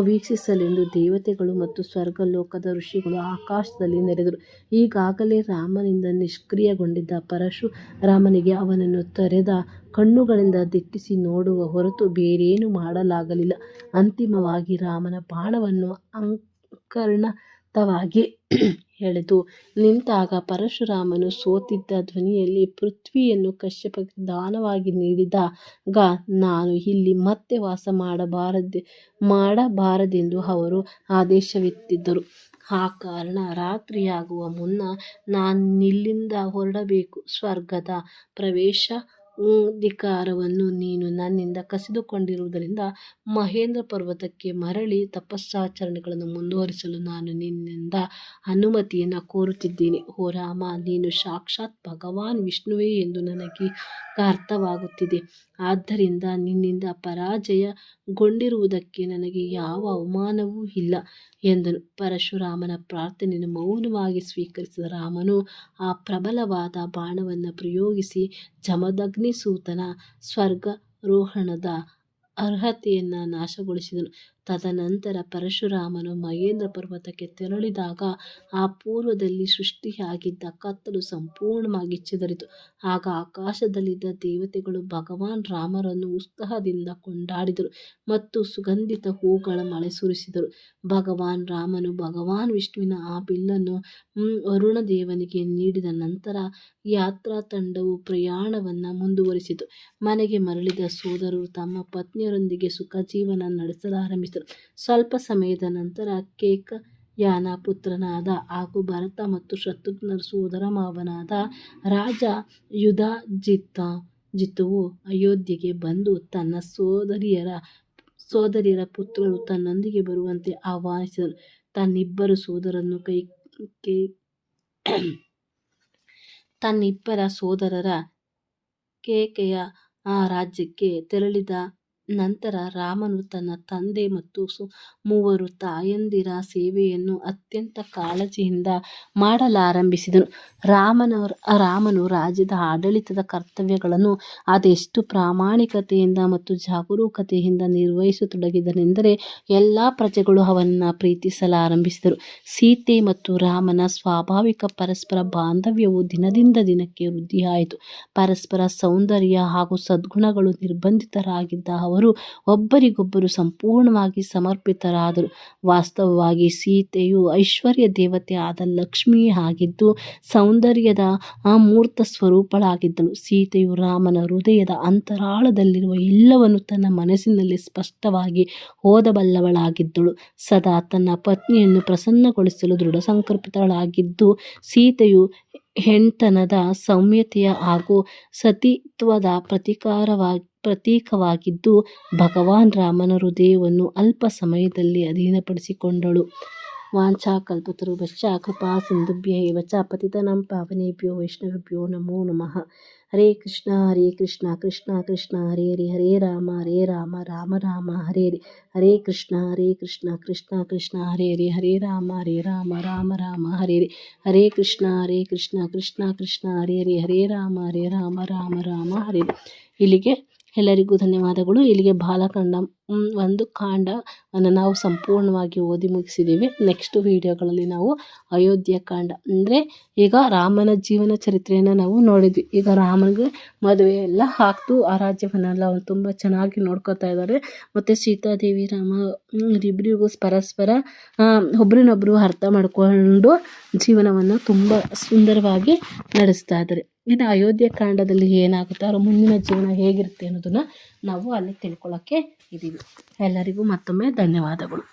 ವೀಕ್ಷಿಸಲೆಂದು ದೇವತೆಗಳು ಮತ್ತು ಸ್ವರ್ಗಲೋಕದ ಋಷಿಗಳು ಆಕಾಶದಲ್ಲಿ ನೆರೆದರು. ಈಗಾಗಲೇ ರಾಮನಿಂದ ನಿಷ್ಕ್ರಿಯಗೊಂಡಿದ್ದ ಪರಶುರಾಮನಿಗೆ ಅವನನ್ನು ತೆರೆದ ಕಣ್ಣುಗಳಿಂದ ದಿಟ್ಟಿಸಿ ನೋಡುವ ಹೊರತು ಬೇರೇನೂ ಮಾಡಲಾಗಲಿಲ್ಲ. ಅಂತಿಮವಾಗಿ ರಾಮನ ಬಾಣವನ್ನು ಅಕರ್ಣಕವಾಗಿ ಎಳೆದು ನಿಂತಾಗ ಪರಶುರಾಮನು ಸೋತಿದ್ದ ಧ್ವನಿಯಲ್ಲಿ ಪೃಥ್ವಿಯನ್ನು ಕಶ್ಯಪನಿಗೆ ದಾನವಾಗಿ ನೀಡಿದಾಗ ನಾನು ಇಲ್ಲಿ ಮತ್ತೆ ವಾಸ ಮಾಡಬಾರದೆಂದು ಅವರು ಆದೇಶವಿತ್ತಿದ್ದರು. ಆ ಕಾರಣ ರಾತ್ರಿಯಾಗುವ ಮುನ್ನ ನಾನಿಲ್ಲಿಂದ ಹೊರಡಬೇಕು. ಸ್ವರ್ಗದ ಪ್ರವೇಶಾಧಿಕಾರವನ್ನು ನೀನು ನನ್ನಿಂದ ಕಸಿದುಕೊಂಡಿರುವುದರಿಂದ ಮಹೇಂದ್ರ ಪರ್ವತಕ್ಕೆ ಮರಳಿ ತಪಸ್ಸಾಚರಣೆಗಳನ್ನು ಮುಂದುವರಿಸಲು ನಾನು ನಿನ್ನಿಂದ ಅನುಮತಿಯನ್ನು ಕೋರುತ್ತಿದ್ದೇನೆ. ಓ ರಾಮ, ನೀನು ಸಾಕ್ಷಾತ್ ಭಗವಾನ್ ವಿಷ್ಣುವೇ ಎಂದು ನನಗೀಗ ಅರ್ಥವಾಗುತ್ತಿದೆ. ಆದ್ದರಿಂದ ನಿನ್ನಿಂದ ಪರಾಜಯಗೊಂಡಿರುವುದಕ್ಕೆ ನನಗೆ ಯಾವ ಅವಮಾನವೂ ಇಲ್ಲ ಎಂದನು. ಪರಶುರಾಮನ ಪ್ರಾರ್ಥನೆಯನ್ನು ಮೌನವಾಗಿ ಸ್ವೀಕರಿಸಿದ ರಾಮನು ಆ ಪ್ರಬಲವಾದ ಬಾಣವನ್ನು ಪ್ರಯೋಗಿಸಿ ಜಮದಗ್ನಿಸೂತನ ಸ್ವರ್ಗಾರೋಹಣದ ಅರ್ಹತೆಯನ್ನು ನಾಶಗೊಳಿಸಿದನು. ತದನಂತರ ಪರಶುರಾಮನು ಮಹೇಂದ್ರ ಪರ್ವತಕ್ಕೆ ತೆರಳಿದಾಗ ಆ ಪೂರ್ವದಲ್ಲಿ ಸೃಷ್ಟಿಯಾಗಿದ್ದ ಕತ್ತಲು ಸಂಪೂರ್ಣವಾಗಿ ಚೆದರಿತು. ಆಗ ಆಕಾಶದಲ್ಲಿದ್ದ ದೇವತೆಗಳು ಭಗವಾನ್ ರಾಮರನ್ನು ಉತ್ಸಾಹದಿಂದ ಕೊಂಡಾಡಿದರು ಮತ್ತು ಸುಗಂಧಿತ ಹೂಗಳ ಮಳೆ ಸುರಿಸಿದರು. ಭಗವಾನ್ ರಾಮನು ಭಗವಾನ್ ವಿಷ್ಣುವಿನ ಆ ಬಿಲ್ಲನ್ನು ವರುಣದೇವನಿಗೆ ನೀಡಿದ ನಂತರ ಯಾತ್ರಾ ತಂಡವು ಪ್ರಯಾಣವನ್ನು ಮುಂದುವರಿಸಿತು. ಮನೆಗೆ ಮರಳಿದ ಸೋದರರು ತಮ್ಮ ಪತ್ನಿಯರೊಂದಿಗೆ ಸುಖಜೀವನ ನಡೆಸಲಾರಂಭಿಸಿದರು. ಸ್ವಲ್ಪ ಸಮಯದ ನಂತರ ಕೇಕಯನ ಪುತ್ರನಾದ ಹಾಗೂ ಭರತ ಮತ್ತು ಶತ್ರುಘ್ನರ ಸೋದರಮಾವನಾದ ರಾಜ ಯುಧಾಜಿತ್ತುವು ಅಯೋಧ್ಯೆಗೆ ಬಂದು ತನ್ನ ಸೋದರಿಯರ ಪುತ್ರರು ತನ್ನೊಂದಿಗೆ ಬರುವಂತೆ ಆಹ್ವಾನಿಸಿದನು. ತನ್ನಿಬ್ಬರ ಸೋದರರ ಕೇಕೆಯ ರಾಜ್ಯಕ್ಕೆ ತೆರಳಿದ ನಂತರ ರಾಮನು ತನ್ನ ತಂದೆ ಮತ್ತು ಮೂವರು ತಾಯಂದಿರ ಸೇವೆಯನ್ನು ಅತ್ಯಂತ ಕಾಳಜಿಯಿಂದ ಮಾಡಲಾರಂಭಿಸಿದನು. ರಾಮನು ರಾಜ್ಯದ ಆಡಳಿತದ ಕರ್ತವ್ಯಗಳನ್ನು ಅದೆಷ್ಟು ಪ್ರಾಮಾಣಿಕತೆಯಿಂದ ಮತ್ತು ಜಾಗರೂಕತೆಯಿಂದ ನಿರ್ವಹಿಸತೊಡಗಿದನೆಂದರೆ ಎಲ್ಲ ಪ್ರಜೆಗಳು ಅವನನ್ನು ಪ್ರೀತಿಸಲಾರಂಭಿಸಿದರು. ಸೀತೆ ಮತ್ತು ರಾಮನ ಸ್ವಾಭಾವಿಕ ಪರಸ್ಪರ ಬಾಂಧವ್ಯವು ದಿನದಿಂದ ದಿನಕ್ಕೆ ವೃದ್ಧಿಯಾಯಿತು. ಪರಸ್ಪರ ಸೌಂದರ್ಯ ಹಾಗೂ ಸದ್ಗುಣಗಳು ನಿರ್ಬಂಧಿತರಾಗಿದ್ದ ಅವರು ಒಬ್ಬರಿಗೊಬ್ಬರು ಸಂಪೂರ್ಣವಾಗಿ ಸಮರ್ಪಿತರಾದರು. ವಾಸ್ತವವಾಗಿ ಸೀತೆಯು ಐಶ್ವರ್ಯ ದೇವತೆ ಆದ ಲಕ್ಷ್ಮಿ ಆಗಿದ್ದು ಸೌಂದರ್ಯದ ಮೂರ್ತ ಸ್ವರೂಪಳಾಗಿದ್ದಳು. ಸೀತೆಯು ರಾಮನ ಹೃದಯದ ಅಂತರಾಳದಲ್ಲಿರುವ ಎಲ್ಲವನ್ನು ತನ್ನ ಮನಸ್ಸಿನಲ್ಲಿ ಸ್ಪಷ್ಟವಾಗಿ ಓದಬಲ್ಲವಳಾಗಿದ್ದಳು. ಸದಾ ತನ್ನ ಪತ್ನಿಯನ್ನು ಪ್ರಸನ್ನಗೊಳಿಸಲು ದೃಢಸಂಕಲ್ಪಿತಳಾಗಿದ್ದು ಸೀತೆಯು ಹೆಣ್ತನದ ಸೌಮ್ಯತೆಯ ಹಾಗೂ ಸತಿತ್ವದ ಪ್ರತೀಕವಾಗಿದ್ದು ಭಗವಾನ್ ರಾಮನ ಹೃದಯವನ್ನು ಅಲ್ಪ ಸಮಯದಲ್ಲಿ ಅಧೀನಪಡಿಸಿಕೊಂಡಳು. ವಾಂಛಾಕಲ್ಪತರುಭ್ಯಶ್ಚ ಕೃಪಾ ಸಿಂಧುಭ್ಯ ಏವ ಚ ಪತಿತಾನಾಂ ಪಾವನೇಭ್ಯೋ ವೈಷ್ಣವೇಭ್ಯೋ ನಮೋ ನಮಃ. ಹರೇ ಕೃಷ್ಣ ಕೃಷ್ಣ ಕೃಷ್ಣ ಹರೇ ಹರೇ, ಹರೇ ರಾಮ ರಾಮ ರಾಮ ಹರೇ ಹರೇ, ಹರೇ ಕೃಷ್ಣ ಕೃಷ್ಣ ಕೃಷ್ಣ ಹರೇ ಹರೇ, ಹರೇ ರಾಮ ರಾಮ ರಾಮ ಹರೇ ಹರೇ, ಹರೇ ಕೃಷ್ಣ ಕೃಷ್ಣ ಕೃಷ್ಣ ಹರೇ ಹರೇ, ಹರೇ ರಾಮ ರಾಮ ರಾಮ ಹರೇ ಹರೇ. ಇಲ್ಲಿಗೆ ಎಲ್ಲರಿಗೂ ಧನ್ಯವಾದಗಳು. ಇಲ್ಲಿಗೆ ಬಾಲಕಾಂಡ ಒಂದು ಕಾಂಡವನ್ನು ನಾವು ಸಂಪೂರ್ಣವಾಗಿ ಓದಿ ಮುಗಿಸಿದ್ದೀವಿ. ನೆಕ್ಸ್ಟ್ ವಿಡಿಯೋಗಳಲ್ಲಿ ನಾವು ಅಯೋಧ್ಯ ಕಾಂಡ ಅಂದರೆ ಈಗ ರಾಮನ ಜೀವನ ಚರಿತ್ರೆಯನ್ನು ನಾವು ನೋಡಿದ್ವಿ. ಈಗ ರಾಮನಿಗೆ ಮದುವೆ ಎಲ್ಲ ಆಗ್ತು, ಆ ರಾಜ್ಯವನ್ನೆಲ್ಲ ಅವ್ರು ತುಂಬ ಚೆನ್ನಾಗಿ ನೋಡ್ಕೊತಾ ಇದ್ದಾರೆ. ಮತ್ತು ಸೀತಾದೇವಿ ರಾಮ ಇಬ್ಬರಿಗೂ ಪರಸ್ಪರ ಒಬ್ರನ್ನೊಬ್ಬರು ಅರ್ಥ ಮಾಡಿಕೊಂಡು ಜೀವನವನ್ನು ತುಂಬ ಸುಂದರವಾಗಿ ನಡೆಸ್ತಾ ಇದ್ದಾರೆ. ಇನ್ನು ಅಯೋಧ್ಯ ಕಾಂಡದಲ್ಲಿ ಏನಾಗುತ್ತೆ, ಅವರ ಮುಂದಿನ ಜೀವನ ಹೇಗಿರುತ್ತೆ ಅನ್ನೋದನ್ನು ನಾವು ಅಲ್ಲಿ ತಿಳ್ಕೊಳ್ಳೋಕ್ಕೆ ಇದ್ದೀವಿ. ಎಲ್ಲರಿಗೂ ಮತ್ತೊಮ್ಮೆ ಧನ್ಯವಾದಗಳು.